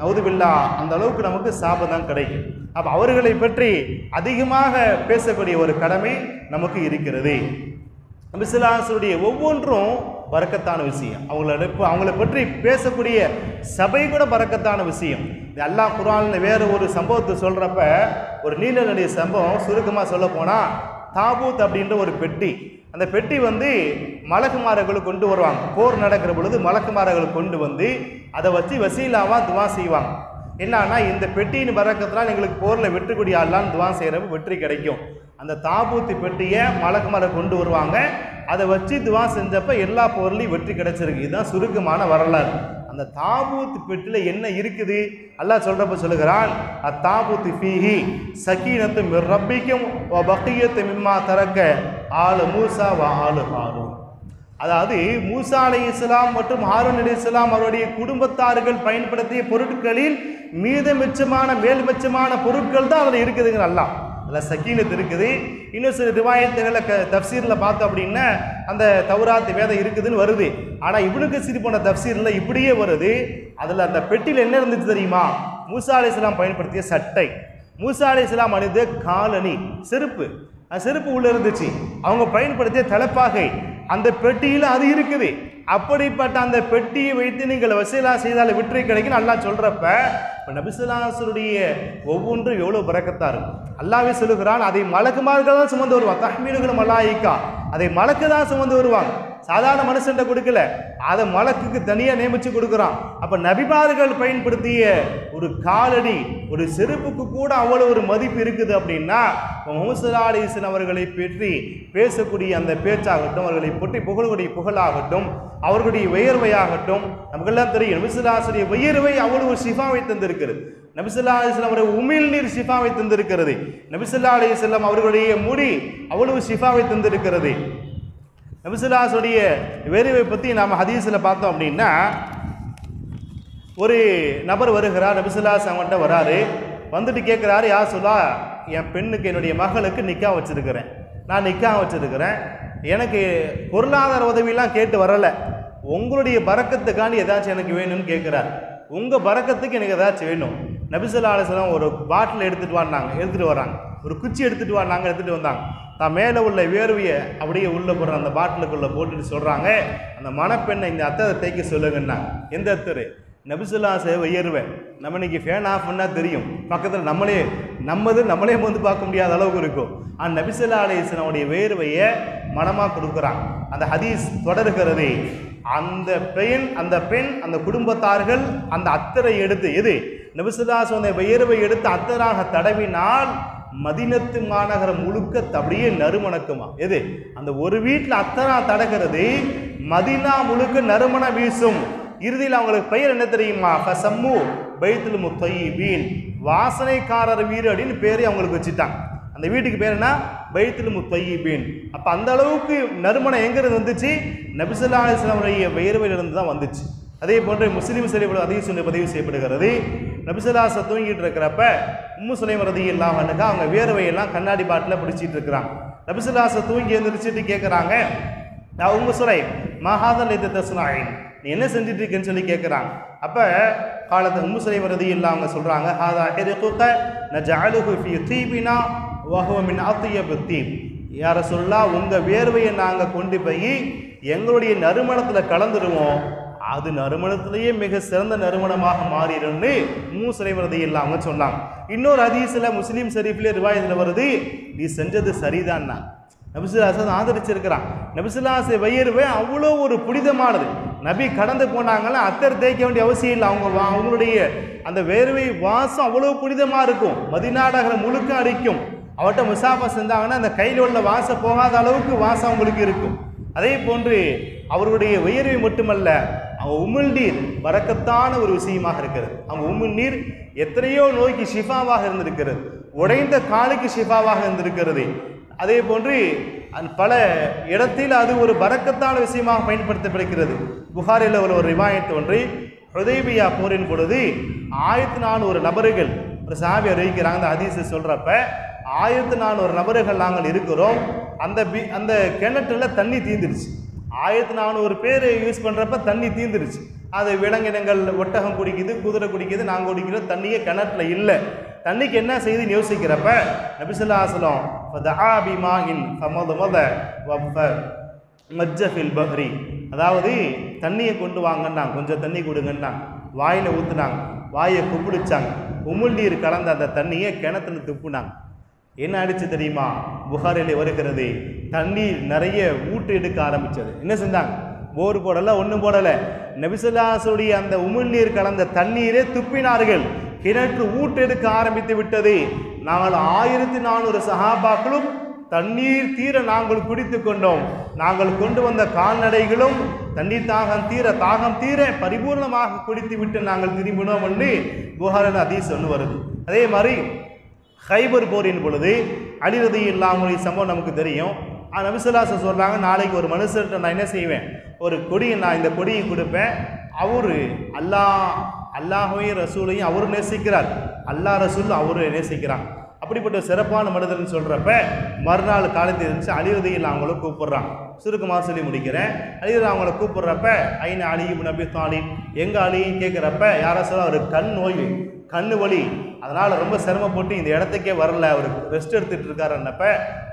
நவுதுபில்லா அந்த அளவுக்கு நமக்கு சாபம் தான் கிடைக்கும். அப்போ அவர்களை பற்றி அதிகமாக பேசக்கூடிய ஒரு கடமை நமக்கு இருக்கிறது. நபி ஸல்லல்லாஹு அலைஹி வஸல்லம் ஒவ்வொன்றும் பரக்கத்தான விஷயம். அவங்கள பற்றி பேசக்கூடிய சபை கூட பரக்கத்தான விஷயம். அல்லாஹ் குர்ஆனில் வேறு ஒரு சம்பவத்தை சொல்கிறப்ப ஒரு நீல நடி சம்பவம் சுருக்கமாக சொல்ல போனால், தாபூத் அப்படின்ற ஒரு பெட்டி. அந்த பெட்டி மலக்குமார்கள் கொண்டு வருவாங்க. போர் நடக்கிற பொழுது மலக்குமார்கள் கொண்டு வந்து அதை வச்சு வசீலாவாக துவா செய்வாங்க. என்னன்னா, இந்த பெட்டின்னு பறக்கத்தினால் எங்களுக்கு போரில் வெற்றி கொடி ஆடலான்னு துவா செய்கிறப்ப வெற்றி கிடைக்கும். அந்த தாபூத்து பெட்டியை மலக்குமாரை கொண்டு வருவாங்க. அதை வச்சு துவா செஞ்சப்ப எல்லா போர்லையும் வெற்றி கிடைச்சிருக்கு. இதுதான் சுருக்கமான வரலாறு. அந்த தாபூத்து பெட்டியில் என்ன இருக்குது அல்லாஹ் சொல்கிறப்ப சொல்லுகிறான், அத்தாபூத்து ஃபீஹி சகீனத்து மிர் ரப்பிக்கும் வ பக்கியத்து மிம்மா தரக்க ஆலு மூசா வ ஆலு ஹாரூன். அதாவது மூசா அலைஹிஸ்ஸலாம் மற்றும் ஹாரூன் அலைஹிஸ்ஸலாம் அவருடைய குடும்பத்தார்கள் பயன்படுத்திய பொருட்களில் மீதமிச்சமான மேல்மிச்சமான பொருட்கள் தான் அதில் இருக்குதுங்க. அல்லாஹ் அதில் சக்கீனத் இருக்குது. இன்னும் சில ரிவாயத்துகளை தப்சீரில் பார்த்தோம் அப்படின்னா அந்த தௌராத் வேதம் இருக்குதுன்னு வருது. ஆனால் இப்னு கஸீர் போன தப்சீரில் இப்படியே வருது. அதில் அந்த பெட்டியில் என்ன இருந்துச்சு தெரியுமா? மூசா அலைஹிஸ்ஸலாம் பயன்படுத்திய சட்டை, மூசா அலைஹிஸ்ஸலாம் அணிந்த காலணி, செருப்பு உள்ள இருந்துச்சு. அவங்க பயன்படுத்திய தலைப்பாகை அந்த பெட்டியில் அது இருக்குது. அப்படிப்பட்ட அந்த பெட்டியை வைத்து நீங்கள் வசீலா செய்தால் வெற்றி கிடைக்கும் அல்லாஹ் சொல்கிறப்ப இப்போ நபி ஸல்லல்லாஹு அலைஹி வஸல்லம் ஒவ்வொன்றும் எவ்வளோ பரக்கத்தா இருக்கும். அல்லாஹ்வே சொல்லுகிறான், அதை மலக்குமார்கள் தான் சுமந்து வருவாங்க. தஹ்மீலுல் மலாயிகா, அதை மலக்கு தான் சுமந்து வருவாங்க. சாதாரண மனுஷன்ட்ட கொடுக்கல, அதை மலக்குக்கு தனியாக நியமிச்சு கொடுக்குறான். அப்போ நபிமார்கள் பயன்படுத்திய ஒரு காலடி, ஒரு செருப்புக்கு கூட அவ்வளோ ஒரு மதிப்பு இருக்குது அப்படின்னா, முஹம்மது ஸல்லல்லாஹு அலைஹி வஸல்லம் அவர்களை பற்றி பேசக்கூடிய அந்த பேச்சாகட்டும், அவர்களை பற்றி புகழக்கூடிய புகழாகட்டும், அவர்களுடைய வியர்வையாகட்டும், நமக்கெல்லாம் தெரியும் நபி ஸல்லல்லாஹு அலைஹி வஸல்லம் வியர்வை அவ்வளவு ஒரு ஷிஃபாவை தந்திருக்கிறது. நபி ஸல்லல்லாஹு அலைஹி வஸல்லம் அவருடைய உமிழ்நீர் ஷிஃபாவை தந்திருக்கிறது. நபி ஸல்லல்லாஹு அலைஹி வஸல்லம் அவர்களுடைய முடி அவ்வளவு ஷிஃபாவை தந்திருக்கிறது. நபி ஸல்லல்லாஹு அலைஹி வஸல்லம் வியர்வை பற்றி நாம் ஹதீஸில் பார்த்தோம் அப்படின்னா, ஒரு நபர் வருகிறார், நபி ஸல்லல்லாஹு அலைஹி வஸல்லம் அவங்கள்ட்ட வராரு. வந்துட்டு கேட்குறாரு, யா சொல்லா, என் பெண்ணுக்கு என்னுடைய மகளுக்கு நிக்கா வச்சிருக்கிறேன், நான் நிக்கா வச்சிருக்கிறேன், எனக்கு பொருளாதார உதவியெல்லாம் கேட்டு வரலை, உங்களுடைய பரக்கத்துக்காண்டி ஏதாச்சும் எனக்கு வேணும்னு கேட்குறார். உங்கள் பரக்கத்துக்கு எனக்கு ஏதாச்சும் வேணும். நபி ஸல்லல்லாஹு அலைஹி வஸல்லம் ஒரு பாட்டில் எடுத்துகிட்டு வராங்க, ஒரு குச்சி எடுத்துகிட்டு வந்தாங்க. தான் மேலே உள்ள வேர்வையை அப்படியே உள்ளே போடுற அந்த பாட்டிலுக்குள்ளே போட்டுட்டு சொல்கிறாங்க, அந்த மணப்பெண்ணை இந்த அத்தரை தேய்க்க சொல்லுங்கன்னாங்க. எந்த அத்தரு? நபி ஸல்லல்லாஹு அலைஹி வஸல்லம் வியர்வை. நம்ம இன்னைக்கு ஃபேன் ஆஃப் பண்ணால் தெரியும், பக்கத்தில் நம்மளே வந்து பார்க்க முடியாத அளவுக்கு இருக்கும். ஆனால் நபி ஸல்லல்லாஹு அலைஹி வஸல்லம் உடைய வேர்வையை மனமாக கொடுக்குறாங்க. அந்த ஹதீஸ் தொடர்கிறது. அந்த பெண் அந்த குடும்பத்தார்கள் அந்த அத்தரை எடுத்து, எது நபி ஸல்லல்லாஹு அலைஹி வஸல்லம் வியர்வை எடுத்து அத்தராக தடவினால் மதீனத்து மாநகரம் முழுக்க அப்படியே நறுமணக்குமா. எது? அந்த ஒரு வீட்டில் அத்தரா தடகிறது, மதீனா முழுக்க நறுமண வீசும். இறுதியில் அவங்களுக்கு பெயர் என்ன தெரியுமா? ஃபஸம்மு பைத்துல் முத்தய்யிபீன், வாசனைக்காரர் வீடு அப்படின்னு பேரை அவங்களுக்கு வச்சுட்டாங்க. அந்த வீட்டுக்கு பேர் என்ன? பைத்துல் முத்தய்யிபீன். அப்போ அந்த அளவுக்கு நறுமணம் எங்கிருந்து வந்துச்சு? நபி ஸல்லல்லாஹு அலைஹி வஸல்லம் வியர்வையிலிருந்து தான் வந்துச்சு. அதே போன்று முஸ்லிம் ஷரீஃபில் ஹதீஸ் பதிவு செய்யப்படுகிறது. நபி ஸல்லல்லாஹு அலைஹி வஸல்லம் தூங்கிட்டு இருக்கிறப்ப உம்மு சுலைம் ரலியல்லாஹு அன்ஹா அவங்க வேர்வையெல்லாம் கண்ணாடி பாட்டில் பிடிச்சிட்டு இருக்கிறாங்க. நபி ஸல்லல்லாஹு அலைஹி வஸல்லம் தூங்கி எழுந்திரிச்சிட்டு கேட்குறாங்க, நான் உம்மு சுலைம் மஹாதல் இது தஸ்னாயின், நீ என்ன செஞ்சுட்டு இருக்கேன்னு சொல்லி கேட்குறாங்க. அப்போ காலத்தை உம்மு சுலைம் ரலியல்லாஹு அவங்க சொல்கிறாங்க, ஹாதா இர்குக நஜஅலுஹு ஃபீ தீபினா வஹுவ மின் அத்யபி தீப். யா ரசூலுல்லாஹ், உங்கள் வேர்வையை நாங்கள் கொண்டு போய் எங்களுடைய நறுமணத்தில் கலந்துடுவோம், அது நறுமணத்திலேயே மிக சிறந்த நறுமணமாக மாறிடும்னு உம்மு சுலைம் ரலியல்லாஹு அவங்க சொன்னாங்க. இன்னொரு ஹதீஸில் முஸ்லீம் ஷரீஃபில் ரிவாயத்தில் வருது, நீ செஞ்சது சரிதான்னா. நபி ஸல்லல்லாஹு அலைஹி வஸல்லம் ஆதரிச்சிருக்கிறான். நபி ஸல்லல்லாஹு அலைஹி வஸல்லம் வியர்வை அவ்வளோ ஒரு புனிதமானது. நபி கடந்து போனாங்கன்னா அத்தர் தேய்க்க வேண்டிய அவசியம் இல்லை. அவங்களுடைய அந்த வேர்வை வாசம் அவ்வளோ புனிதமாக இருக்கும், மதீனா நகரம் முழுக்க அடிக்கும். அவர்கிட்ட முசாஃபா செஞ்சாங்கன்னா அந்த கையில் உள்ள வாசம் போகாத அளவுக்கு வாசம் அவங்களுக்கு இருக்கும். அதே போன்று அவர்களுடைய வியர்வை மட்டுமல்ல, அவங்க உமிழ்நீர் பரக்கத்தான ஒரு விஷயமாக இருக்கிறது. அவங்க உமிழ்நீர் எத்தனையோ நோய்க்கு ஷிஃபாவாக இருந்திருக்கிறது, உடைந்த காலுக்கு ஷிஃபாவாக இருந்திருக்கிறது. அதே போன்று பல இடத்தில் அது ஒரு பரக்கத்தான விஷயமாக பயன்படுத்தப்படுகிறது. புகாரில் ஒரு ரிவாயத் ஒன்று, ஹுதைபியா போரின் பொழுது 1400 நபர்கள் ஒரு சஹாபி அறிவிக்கிறாங்க. அந்த ஹதீஸை சொல்கிறப்ப 1400 நபர்கள் நாங்கள் இருக்கிறோம், அந்த கிணற்றில் தண்ணி தீந்துருச்சு. 1400 பேர் யூஸ் பண்ணுறப்ப தண்ணி தீந்துருச்சு. அது விலங்கினங்கள், ஒட்டகம் குடிக்குது, குதிரை குடிக்குது, நாங்கள் குடிக்கிற தண்ணியே கிணற்றுல இல்லை. தண்ணிக்கு என்ன செய்துன்னு யோசிக்கிறப்ப நபி ஸல்லல்லாஹு அலைஹி வஸல்லம் ஃபதஆ பிமாஇன் ஃபமதமத வஃப ஃபில் பஹ்ரி, அதாவது தண்ணியை கொண்டு வாங்கன்னாங்க, கொஞ்சம் தண்ணி கொடுங்கன்னாங்க. வாயில் ஊற்றுனாங்க, வாயை குப்பிடிச்சாங்க, உமிழ்நீர் கலந்த அந்த தண்ணியை கிணத்துல துப்புனாங்க. என்ன ஆயிடுச்சு தெரியுமா? புகாரிலே வருகிறது, தண்ணீர் நிறைய ஊற்று எடுக்க ஆரம்பித்தது. என்ன செஞ்சாங்க? போர் போடலை, ஒன்றும் போடலை. நபி ஸல்லல்லாஹு அலைஹி வஸல்லம் அந்த உமிழ்நீர் கலந்த தண்ணீரே துப்பினார்கள். கிணற்று ஊற்று எடுக்க ஆரம்பித்து விட்டது. நாங்கள் 1400 சஹாபாக்களும் தண்ணீர் தீர நாங்கள் குடித்து கொண்டோம். நாங்கள் கொண்டு வந்த கால்நடைகளும் தண்ணீர் தாகம் தீர பரிபூர்ணமாக குடித்து விட்டு நாங்கள் திரும்பினோம் என்று புகாரில் ஹதீஸ் ஒன்று வருது. அதே மாதிரி ஹைபர் போரின் பொழுது அலி ரலியல்லாஹு சம்பவம் நமக்கு தெரியும். நபி ஸல்லல்லாஹு அலைஹி வஸல்லம் சொல்கிறாங்க, நாளைக்கு ஒரு மனுஷர்கிட்ட நான் என்ன செய்வேன், ஒரு கொடியை, நான் இந்த கொடியை கொடுப்பேன், அவர் அல்லாஹ்வையும் ரசூலையும் அவர் நேசிக்கிறார், அல்லாஹ் ரசூல் அவரு நேசிக்கிறாங்க. அப்படிப்பட்ட சிறப்பான மனிதர்னு சொல்கிறப்ப மறுநாள் காலத்தில் இருந்துச்சு அலி ரலியல்லாஹு அவங்கள கூப்பிட்றாங்க. சுருக்கமாக சொல்லி முடிக்கிறேன். அலி அவங்கள கூப்பிட்றப்ப ஐன அலி இப்னு அபி தாலிப், எங்கே அலின்னு கேட்குறப்ப யாரை சொல்ல, அவர் கண் நோய், கண்ணு வலி, அதனால் ரொம்ப சிரமப்பட்டு இந்த இடத்துக்கே வரல, அவர் ரெஸ்ட் எடுத்துகிட்டு இருக்காருன்னப்ப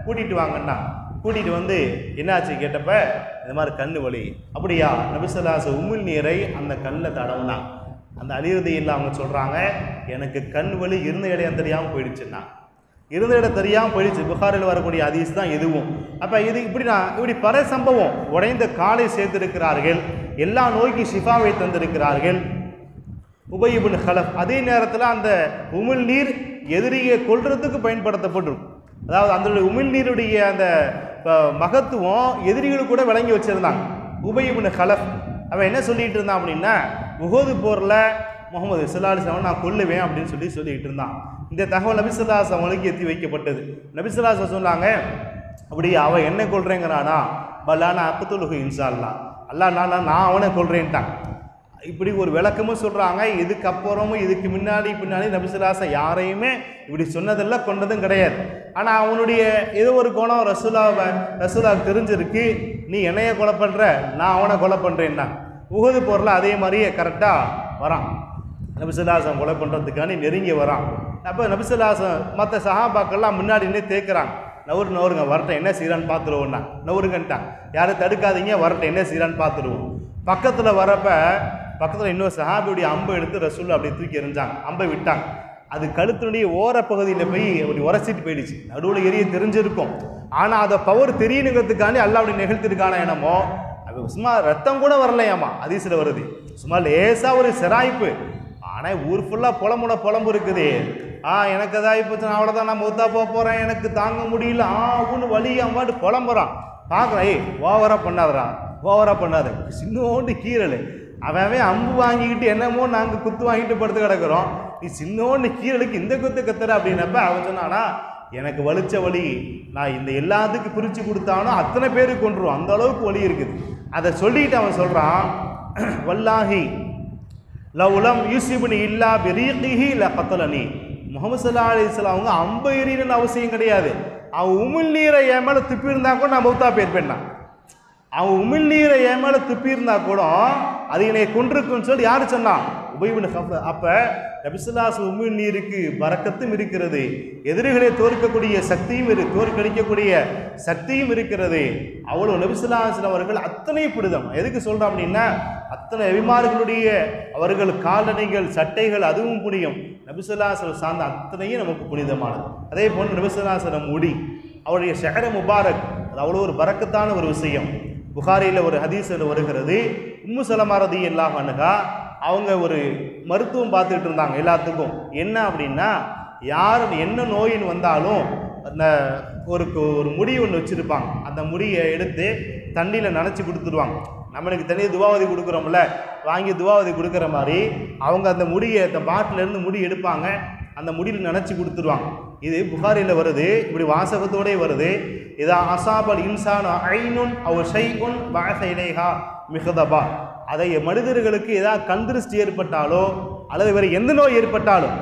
கூட்டிகிட்டு வாங்கன்னா, கூட்டிகிட்டு வந்து என்னாச்சு கேட்டப்ப இந்த மாதிரி கண்ணு வலி. அப்படியா? நபி ஸல்லல்லாஹு அலைஹி வஸல்லம் உமிழ்நீரை அந்த கண்ணில் தடவுனா. அந்த அலி ரலியல்லாஹு அவங்க சொல்கிறாங்க, எனக்கு கண் வலி இருந்த இடம் தெரியாமல் போயிடுச்சுன்னா. இருந்த இடம் தெரியாமல் போயிடுச்சு. புகாரில் வரக்கூடிய ஹதீஸ் தான் எதுவும். அப்போ இது இப்படி பல சம்பவம். உடைந்த காலை சேர்த்திருக்கிறார்கள், எல்லா நோய்க்கும் ஷிஃபாவை தந்திருக்கிறார்கள். உபய் இப்னு ஹலஃப் அதே நேரத்தில் அந்த உமிழ்நீர் எதிரியை கொல்றதுக்கு பயன்படுத்தப்பட்டிருக்கும். அதாவது அந்த உமிழ்நீருடைய அந்த மகத்துவம் எதிரிகளுக்கு கூட விளங்கி வச்சிருந்தாங்க. உபய் இப்னு ஹலஃப் அவன் என்ன சொல்லிட்டு இருந்தான் அப்படின்னா, உஹது போரில் முகமது ஸல்லல்லாஹு அலைஹி வஸல்லம் நான் கொல்லுவேன் அப்படின்னு சொல்லிட்டு இருந்தான். இந்த தகவல் நபி ஸல்லல்லாஹு அலைஹி வஸல்லம் அவங்களுக்கு எத்தி வைக்கப்பட்டது. நபி ஸல்லல்லாஹு அலைஹி வஸல்லம் சொன்னாங்க, அப்படி அவன் என்ன கொள்றேங்கிறானா, பல்லானா அக்துலுஹு இன்ஷா அல்லாஹ், அல்லாஹ் நான் அவனை கொள்றேன்ட்டான். இப்படி ஒரு விளக்கமும் சொல்கிறாங்க. இதுக்கப்புறமும் இதுக்கு முன்னாடி பின்னாடி நபி ஸல்லல்லாஹு அலைஹி வஸல்லம் யாரையுமே இப்படி சொன்னதெல்லாம் கொண்டதும் கிடையாது. ஆனால் அவனுடைய ஏதோ ஒரு கோணம் ரசூலாவுக்கு தெரிஞ்சிருக்கு, நீ என்னைய கொலை பண்ணுற, நான் அவனை கொலை பண்ணுறேன்னா. உஹது போரில் அதே மாதிரியே கரெக்டாக வரான். நபி ஸல்லல்லாஹு அலைஹி வஸல்லம் கொலை பண்ணுறதுக்காண்டி நெருங்கி வரான். அப்போ நபி ஸல்லல்லாஹு அலைஹி வஸல்லம் மற்ற சஹாபாக்கள்லாம் முன்னாடி நின்று தேய்க்கிறாங்க, நவருங்க வரட்டும் என்ன செய்கிறான்னு பார்த்துருவோம்னா. நவருங்கன்ட்டான், யாரும் தடுக்காதீங்க, வரட்டும் என்ன செய்கிறான்னு பார்த்துருவோம். பக்கத்தில் இன்னொரு சஹாபியுடைய அம்பை எடுத்து ரசூல் அப்படி தூக்கி எறிஞ்சாங்க. அம்பை விட்டாங்க. அது கழுத்தினுடைய ஓரப்பகுதியில் போய் அப்படி உரசிட்டு போயிடுச்சு. நடுவில் எரிய தெரிஞ்சிருக்கும். ஆனால் அதை பவர் தெரியணுங்கிறதுக்காண்டி அல்லா அப்படி நிகழ்த்திருக்கான என்னமோ, அது சும்மா ரத்தம் கூட வரலையாமா. ஹதீஸ்ல வருது, சும்மா லேசாக ஒரு சிராய்ப்பு. ஆனால் ஊர் ஃபுல்லாக புலம்பு இருக்குது. எனக்கு எதாவது போச்சு, அவ்வளோதான், நான் மூத்தா போகிறேன், எனக்கு தாங்க முடியல, ஒன்று வலி அம்மாட்டு புலம்புறான். பார்க்குறேன், ஓவராக பண்ணாத, சின்னோண்டு கீரல். அவன் அம்பு வாங்கிக்கிட்டு என்னமோ நாங்கள் குத்து வாங்கிட்டு படுத்து கிடக்கிறோம், நீ சின்னோண்டு கீரலுக்கு இந்த குத்து கத்துற அப்படின்னப்ப அவன் சொன்னானா, எனக்கு வலிச்ச வலி நான் இந்த எல்லாத்துக்கும் பிரித்து கொடுத்தானோ அத்தனை பேருக்கு கொண்டுருவோம், அந்த அளவுக்கு வலி இருக்குது. அதை சொல்லிட்டு அவன் சொல்கிறான், வல்லாஹி லவுலம் யூசிபுனி இல்லா பிரீகிஹி ல கத்தலனி. முஹம்மது ஸல்லல்லாஹு அலைஹி வஸல்லம் அவங்க அம்பு எறியணும்னு அவசியம் கிடையாது. அவன் உமிழ்நீரை என் மேலே துப்பி இருந்தா கூட நான் மௌத்தா போயிருப்பேன்னா. அவன் உமிழ்நீரை என் மேலே துப்பி இருந்தா கூட அது என்னை கொண்டிருக்குன்னு சொல்லி யாரு சொன்னான்? உபய் இப்னு ஹலஃப். அப்போ நபி ஸல்லல்லாஹு அலைஹி வஸல்லம் உமிழ்நீருக்கு பரக்கத்தும் இருக்கிறது, எதிரிகளை தோற்கக்கூடிய சக்தியும் தோற்கடிக்கக்கூடிய சக்தியும் இருக்கிறது. அவ்வளோ நபி ஸல்லல்லாஹு அலைஹி வஸல்லம் அவர்கள் அத்தனை புனிதம். எதுக்கு சொல்கிறோம் அப்படின்னா, அத்தனை அபிமார்களுடைய அவர்கள் காலணிகள் சட்டைகள் அதுவும் புனிதம். நபி ஸல்லல்லாஹு அலைஹி வஸல்லம் சார்ந்த அத்தனையும் நமக்கு புனிதமானது. அதே போன்று நபி ஸல்லல்லாஹு அலைஹி வஸல்லம் முடி, அவருடைய ஷஹர முபாரக், அது அவ்வளோ ஒரு பரக்கத்தான ஒரு விஷயம். புகாரியில் ஒரு ஹதீஸில் வருகிறது, உம்மு சலமா ரலியல்லாஹு அன்ஹா அவங்க ஒரு மருத்துவம் பார்த்துக்கிட்டு இருந்தாங்க எல்லாத்துக்கும். என்ன அப்படின்னா, யார் என்ன நோயின்னு வந்தாலும் அந்த ஒரு முடி ஒன்று வச்சுருப்பாங்க, அந்த முடியை எடுத்து தண்ணியில் நனைச்சி கொடுத்துருவாங்க. நம்மளுக்கு தனியாக துவாவதி கொடுக்குறோம்ல, வாங்கி துவாவதி கொடுக்குற மாதிரி அவங்க அந்த முடியை அந்த பாட்டிலேருந்து முடி எடுப்பாங்க, அந்த முடியில் நினச்சி கொடுத்துருவாங்க. இது புகாரில் வருது, இப்படி வாசகத்தோடே வருது. இதா அசாபல் இன்சான் ஐனுன் அவர் ஷைஉன் பஅஸ இலைஹா மிஹதபா. அதை மனிதர்களுக்கு ஏதாவது கண்திருஷ்டி ஏற்பட்டாலோ அல்லது வேறு எந்த நோய் ஏற்பட்டாலும்,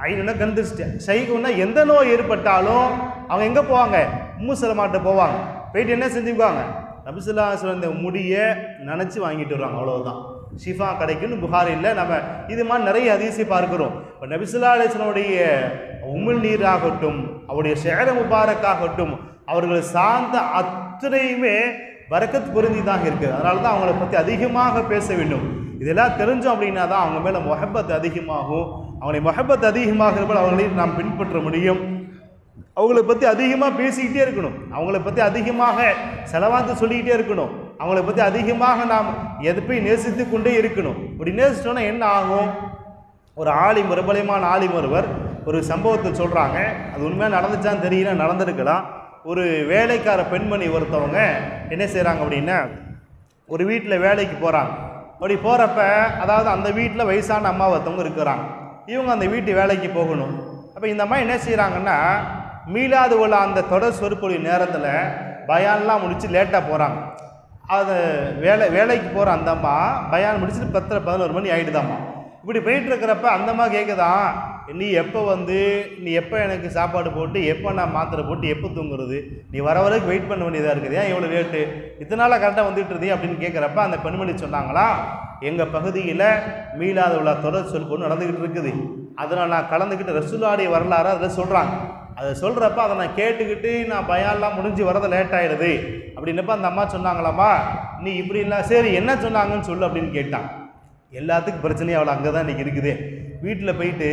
ஐனுன்னா கண்திருஷ்டி, ஷைஉன்னா எந்த நோய் ஏற்பட்டாலும் அவங்க எங்கே போவாங்க? உம்மு சலமாட்ட போவாங்க. போயிட்டு என்ன செஞ்சுக்குவாங்க? நபி ஸல்லல்லாஹு அலைஹி வஸல்லம் இந்த முடியை நினச்சி வாங்கிட்டு வருவாங்க. அவ்வளோதான், ஷிஃபா கிடைக்குன்னு புகாரில் நம்ம இது மாதிரி நிறைய ஹதீஸை பார்க்கிறோம். இப்போ நபி ஸல்லல்லாஹு அலைஹி வஸல்லமுடைய உமிழ் நீராகட்டும், அவருடைய ஷஹர முபாரக்காகட்டும், அவர்கள் சார்ந்த அத்தனையுமே பரக்கத் பொருந்தி தான் இருக்குது. அதனால தான் அவங்கள பற்றி அதிகமாக பேச வேண்டும். இதெல்லாம் தெரிஞ்சோம் அப்படின்னா தான் அவங்க மேலே மொஹப்பத் அதிகமாகும். அவங்களை மொஹப்பத் அதிகமாகிறப்ப அவங்களையும் நாம் பின்பற்ற முடியும். அவங்கள பற்றி அதிகமாக பேசிக்கிட்டே இருக்கணும், அவங்கள பற்றி அதிகமாக செலவாத்து சொல்லிக்கிட்டே இருக்கணும், அவங்கள பற்றி அதிகமாக நாம் எதுப்பையும் நேசித்து கொண்டே இருக்கணும். இப்படி நேசித்தோன்னா என்ன ஆகும்? ஒரு ஆலிம், பிரபலமான ஆலிம் ஒருவர் ஒரு சம்பவத்தை சொல்கிறாங்க. அது உண்மையாக நடந்துச்சான்னு தெரியல, நடந்திருக்கலாம். ஒரு வேலைக்கார பெண்மணி ஒருத்தவங்க என்ன செய்கிறாங்க அப்படின்னா, ஒரு வீட்டில் வேலைக்கு போகிறாங்க. அப்படி போகிறப்ப, அதாவது அந்த வீட்டில் வயசான அம்மா ஒருத்தவங்க இருக்கிறாங்க. இவங்க அந்த வீட்டு வேலைக்கு போகணும். அப்போ இந்த அம்மா என்ன செய்கிறாங்கன்னா, மீளாது உள்ள அந்த தொடர் சொற்பொழிவு நேரத்தில் பயான்லாம் முடித்து லேட்டாக போகிறாங்க. அது வேலைக்கு போகிற அந்த அம்மா பயான் முடிச்சுட்டு 10-11 மணி ஆகிடுதாம்மா. இப்படி போயிட்டு இருக்கிறப்ப அந்த அம்மா கேட்குதான், நீ எப்போ எனக்கு சாப்பாடு போட்டு, எப்போ நான் மாத்திரை போட்டு எப்போ தூங்குறது? நீ வர வரைக்கும் வெயிட் பண்ண வேண்டியதாக இருக்குது, ஏன் இவ்வளோ லேட்டு? இதனால கரெக்டாக வந்துட்டு இருந்தே அப்படின்னு கேட்குறப்ப அந்த பெண்மணி சொன்னாங்களா, எங்கள் பகுதியில் மீளாத உள்ள தொடர் சொற்பொழிவு நடந்துக்கிட்டு இருக்குது, அதனால் நான் கலந்துக்கிட்டு ரசூலுல்லாஹி வரலாறு அதில் சொல்கிறாங்க. அதை சொல்கிறப்ப அதை நான் கேட்டுக்கிட்டு நான் பயான்லாம் முடிஞ்சு வரதை லேட் ஆகிடுது அப்படின்னப்ப அந்த அம்மா சொன்னாங்களாம்மா, நீ இப்படி இல்லை, சரி என்ன சொன்னாங்கன்னு சொல்லு அப்படின்னு கேட்டான். எல்லாத்துக்கும் பிரச்சனையும் அவளை அங்கே தான் இன்றைக்கி இருக்குது. வீட்டில் போயிட்டு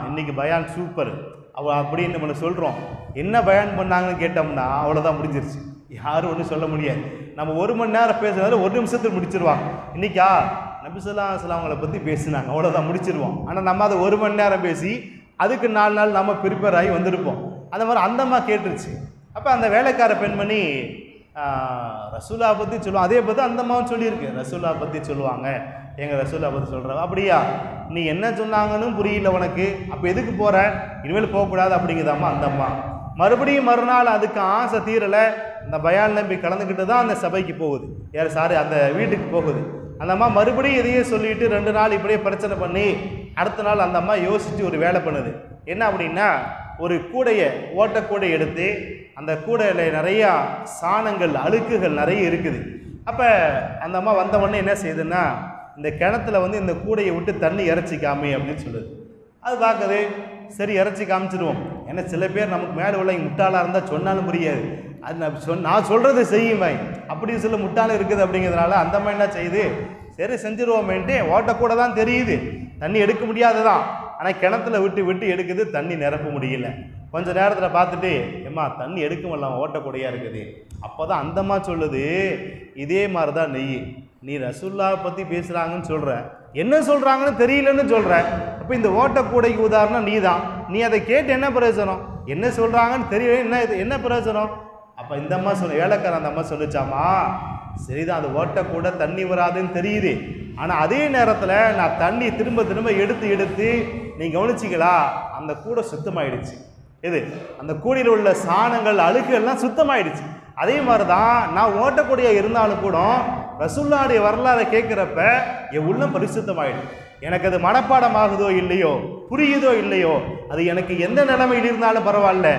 இன்றைக்கி பயான் சூப்பர், அப்படின்னு நம்ம சொல்கிறோம். என்ன பயான் பண்ணாங்கன்னு கேட்டோம்னா அவ்வளோதான், முடிஞ்சிருச்சு. யாரும் ஒன்றும் சொல்ல முடியாது. நம்ம 1 மணி நேரம் பேசுறதால 1 நிமிஷத்தில் முடிச்சிருவாங்க. இன்னைக்கா நபி ஸல்லல்லாஹு அலைஹி வஸல்லம் அவங்கள பற்றி பேசினாங்க, அவ்வளோதான், முடிச்சிருவோம். ஆனால் நம்ம அதை 1 மணி நேரம் பேசி அதுக்கு 4 நாள் நம்ம ப்ரிப்பேர் ஆகி வந்திருப்போம். அந்த மாதிரி அந்தம்மா கேட்டுருச்சு. அப்போ அந்த வேலைக்கார பெண்மணி ரசூலா பற்றி சொல்லுவாங்க. அதே பற்றி அந்தம்மாவும் சொல்லியிருக்கு, ரசூலா பற்றி சொல்லுவாங்க, எங்கள் ரசூலா பற்றி சொல்கிறாங்க. அப்படியா, நீ என்ன சொன்னாங்கன்னு புரியல உனக்கு, அப்போ எதுக்கு போகிற, இனிமேல் போகக்கூடாது அப்படிங்குதாம்மா அந்தம்மா. மறுபடியும் மறுநாள் அதுக்கு ஆசை தீரலை, அந்த பயான் நம்பி கலந்துக்கிட்டு தான் அந்த சபைக்கு போகுது, அந்த வீட்டுக்கு போகுது. அந்த அம்மா மறுபடியும் இதையே சொல்லிட்டு 2 நாள் இப்படியே பிரச்சனை பண்ணி அடுத்த நாள் அந்த அம்மா யோசித்து ஒரு வேலை பண்ணுது. என்ன அப்படின்னா, ஒரு கூடையை, ஓட்டக்கூடை எடுத்து அந்த கூடையில் நிறையா சாணங்கள், அழுக்குகள் நிறைய இருக்குது. அப்போ அந்த அம்மா வந்த உடனே என்ன செய்யுதுன்னா, இந்த கிணத்துல இந்த கூடையை விட்டு தண்ணி இறைச்சிக்காமே அப்படின்னு சொல்லுது. அது பார்க்குது, சரி இறைச்சி காமிச்சிடுவோம். ஏன்னா சில பேர் நமக்கு மேலே உள்ள முட்டாளாக இருந்தால் சொன்னாலும் புரியாது. அது நான் சொல்கிறது செய்யுமே அப்படி சில முட்டாளம் இருக்குது. அப்படிங்கிறதுனால அந்த மாதிரி என்ன செய்யுது, சரி செஞ்சிருவோமேன்ட்டு ஓட்டக்கூட தான் தெரியுது, தண்ணி எடுக்க முடியாதுதான். ஆனால் கிணத்துல விட்டு விட்டு எடுக்குது, தண்ணி நிரப்ப முடியல. கொஞ்ச நேரத்தில் பார்த்துட்டு, ஏம்மா தண்ணி எடுக்க முடியலாம், ஓட்டக்கூடையாக இருக்குது. அப்போ தான் அந்தம்மா சொல்லுது, இதே மாதிரி தான் நீ ரசூலுல்லாஹ் பற்றி பேசுகிறாங்கன்னு சொல்கிற, என்ன சொல்கிறாங்கன்னு தெரியலன்னு சொல்கிற. அப்போ இந்த ஓட்டக்கூடைக்கு உதாரணம் நீ தான். நீ அதை கேட்டு என்ன பிரயோஜனம், என்ன சொல்கிறாங்கன்னு தெரியல, என்ன பிரயோஜனம். அப்போ இந்த அம்மா வேலைக்கார அந்த அம்மா சொல்லிச்சாமா, சரிதான், அது ஓட்டக்கூட தண்ணி வராதுன்னு தெரியுது, ஆனால் அதே நேரத்தில் நான் தண்ணி திரும்ப திரும்ப எடுத்து நீ கவனிச்சிங்களா, அந்த கூடை சுத்தமாயிடுச்சு. அந்த கூடையில் உள்ள சாணங்கள், அழுக்குகள்லாம் சுத்தமாயிடுச்சு. அதே மாதிரி தான் நான் ஓட்டக்கூடியா இருந்தாலும் கூட ரசூலுல்லாஹ்வுடைய வரலாறை கேட்குறப்ப என் உள்ளம் பரிசுத்தமாயிடும். எனக்கு அது மனப்பாடம் ஆகுதோ இல்லையோ, புரியுதோ இல்லையோ, அது எனக்கு எந்த நிலைமையில் இருந்தாலும் பரவாயில்ல,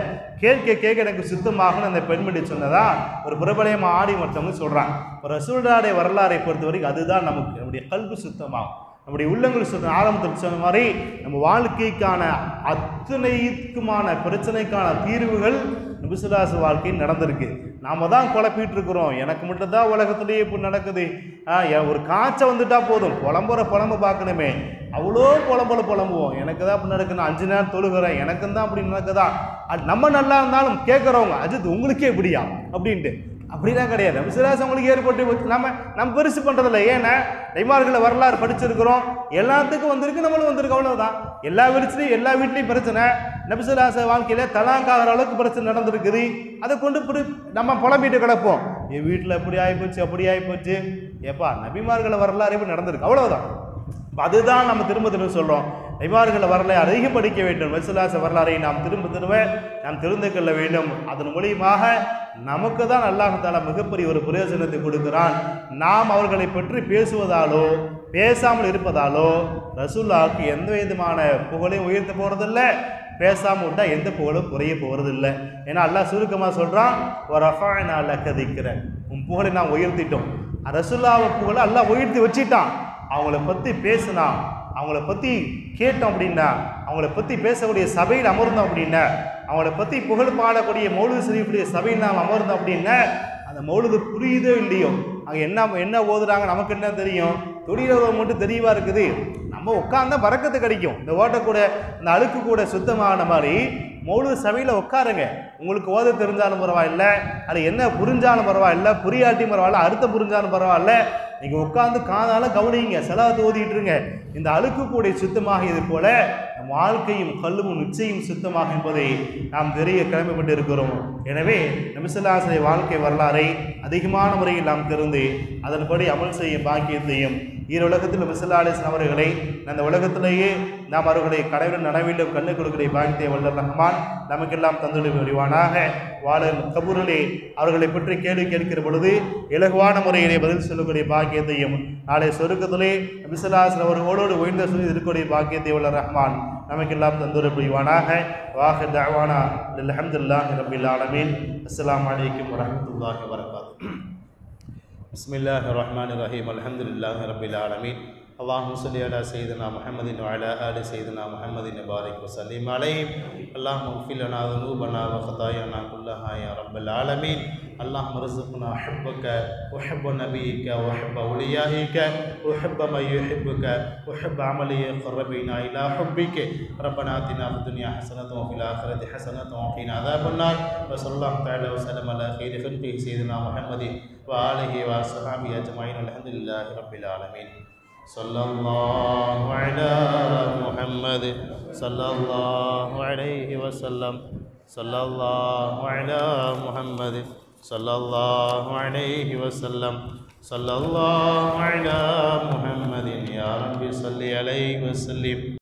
கேட்க எனக்கு சுத்தமாகணும் அந்த பெண்மணி சொன்னதா ஒரு பிரபலயமாக ஆடி மற்றவங்க சொல்கிறாங்க. ஒரு ரசூலுல்லாஹ்வுடைய வரலாறை பொறுத்த வரைக்கும் அதுதான் நமக்கு நம்முடைய கல்வி சுத்தமாகும், நம்முடைய உள்ளங்கள் சுத்தம். ஆரம்பத்தில் சொன்ன மாதிரி நம்ம வாழ்க்கைக்கான அத்தனைக்குமான பிரச்சனைக்கான தீர்வுகள் நபி ஸல்லல்லாஹு அலைஹி வஸல்லம் வாழ்க்கையில் நடந்திருக்கு. நாம தான் குழப்பிட்டு இருக்கிறோம், எனக்கு மட்டும்தான் உலகத்திலேயே இப்போ நடக்குது, ஒரு காய்ச்சல் வந்துட்டா போதும் புலம்பு பார்க்கணுமே, அவ்வளோ புலம்புவோம், எனக்கு தான் அப்படி நடக்குது, 5 நேரம் தொழுகிறேன், எனக்கும் தான் அப்படி நடக்குதா. நம்ம நல்லா இருந்தாலும் கேட்குறவங்க, அது உங்களுக்கே எப்படியா அப்படின்ட்டு, அப்படிலாம் கிடையாது. நபி ஸல்லல்லாஹு அலைஹி வஸல்லம் உங்களுக்கு ஏற்பட்டு நம்ம பெருசு பண்ணுறதில்ல. ஏன்னா நபிமார்களை வரலாறு படிச்சிருக்கிறோம், எல்லாத்துக்கும் வந்திருக்கு, நம்மளும் வந்திருக்கு, அவ்வளோதான். எல்லா வீட்லேயும் பிரச்சனை. நபி ஸல்லல்லாஹு அலைஹி வஸல்லம் வாழ்க்கையில் தலாக்காகிற அளவுக்கு பிரச்சனை நடந்திருக்குது. அதை கொண்டு நம்ம புலம்பிட்டு கிடப்போம், என் வீட்டில் அப்படி ஆகிப்போச்சு. ஏப்பா நபிமார்களை வரலாறு எப்படி நடந்திருக்கு, அவ்வளோதான். அதுதான் நம்ம திரும்ப சொல்கிறோம், நபிமார்களை வரலாறு அதிகம் படிக்க வேண்டும், நபி ஸல்லல்லாஹு அலைஹி வஸல்லம் வரலாறை நாம் திரும்ப தெரிந்து கொள்ள வேண்டும். அதன் மூலியமாக நமக்கு தான் அல்லாஹ் தஆலா மிகப்பெரிய ஒரு பிரயோஜனத்தை கொடுக்கிறான். நாம் அவர்களை பற்றி பேசுவதாலோ பேசாமல் இருப்பதாலோ ரசூலுல்லாஹ்வுக்கு எந்த விதமான புகழையும் உயர்த்த போகிறதில்லை, பேசாமல் விட்டால் எந்த புகழும் குறைய போகிறதில்லை. ஏன்னா அல்லாஹ் சுருக்கமாக சொல்கிறான், வரஃபஅனா லக திக்ரக, உன் புகழை நாம் உயர்த்திட்டோம். ரசூலுல்லாஹ் புகழை அல்லாஹ் உயர்த்தி வச்சுட்டான். அவங்கள பற்றி பேசினா, அவங்கள பற்றி கேட்டோம் அப்படின்னா, அவங்கள பற்றி பேசக்கூடிய சபையில் அமர்ந்தோம் அப்படின்னா, அவங்கள பற்றி புகழ் பாடக்கூடிய மௌலூது ஷரீஃபுடைய சபையில் நாம் அமர்ந்தோம் அப்படின்னா, அந்த மௌலூது புரியுதோ இல்லையோ, அங்கே என்ன ஓதுறாங்க நமக்கு என்ன தெரியும், தொழிலகம் மட்டும் தெளிவாக இருக்குது, நம்ம உட்காந்தா பறக்கத்து கிடைக்கும். இந்த ஓட்டக்கூட இந்த அழுக்கு கூட சுத்தமான மாதிரி மௌலூது சபையில் உட்காருங்க. உங்களுக்கு ஓத தெரிஞ்சாலும் பரவாயில்ல, அது என்ன புரிஞ்சாலும் பரவாயில்ல, புரியாட்டியும் பரவாயில்ல, அர்த்தம் புரிஞ்சாலும் பரவாயில்ல, நீங்கள் உட்காந்து காதால கவனிங்க, செலவத்து ஓதிட்டு இருங்க. இந்த அழுக்கு கூடை சுத்தமாக இது போல நம் வாழ்க்கையும் கல்லும் நிச்சயம் சுத்தமாக என்பதை நாம் தெரிய கடமைப்பட்டு இருக்கிறோம். எனவே நபி ஸல்லல்லாஹு அலைஹி வஸல்லம் வாழ்க்கை வரலாறை அதிகமான முறையில் நாம் தெரிந்து அதன்படி அமல் செய்யும் பாக்கியத்தையும் ஈருலகத்தில் நபி ஸல்லல்லாஹு அலைஹி வஸல்லம் அவர்களை அந்த உலகத்திலேயே நாம் அவர்களை கடவுள் நனவிலும் கண்ணு கொடுக்கிற பாக்கியத்தை வல்ல ரஹ்மான் நமக்கெல்லாம் தந்துள்ள வருவானாக. வாழும் கபூரிலே அவர்களை பற்றி கேள்வி கேட்கிற பொழுது இலகுவான முறையிலே பதில் சொல்லக்கூடிய பாக்கியத்தையும் நாளை சொருக்கத்திலே நபி ஸல்லல்லாஹு அலைஹி வஸல்லம் அவர்களோடு உயர்ந்த சொல்லி இருக்கக்கூடிய பாக்கியத்தை வல்ல ரஹ்மான் நமக்கெல்லாம் தந்துள்ள புரிவானாக. வாஹிர் தஅவானா அல்ஹம்துலில்லாஹி ரப்பில் ஆலமீன். அஸ்ஸலாமு அலைக்கும் வரஹ்மத்துல்லாஹி வபரகாத்துஹு. பிஸ்மில்லாஹிர் ரஹ்மானிர் ரஹீம். அல்ஹம்துலில்லாஹி ரப்பில் ஆலமீன். اللهم صل على سيدنا محمد وعلى آل سيدنا محمد وبارك وسلم عليه. اللهم اغفر لنا ذنوبنا وخطايانا كلها يا رب العالمين. اللهم ارزقنا حبك وحب نبيك وحب أوليائك وحب من يحبك وحب عمل يقربنا إلى حبك. ربنا آتنا في الدنيا حسنة وفي الآخرة حسنة وقنا عذاب النار. وصلى الله تعالى وسلم على خير خلقه سيدنا محمد وآله وصحبه أجمعين. الحمد لله رب العالمين. صلى الله على محمد صلى الله عليه وسلم. صلى الله على محمد صلى الله عليه وسلم. صلى الله على محمد. يا رب صل عليه وسلم.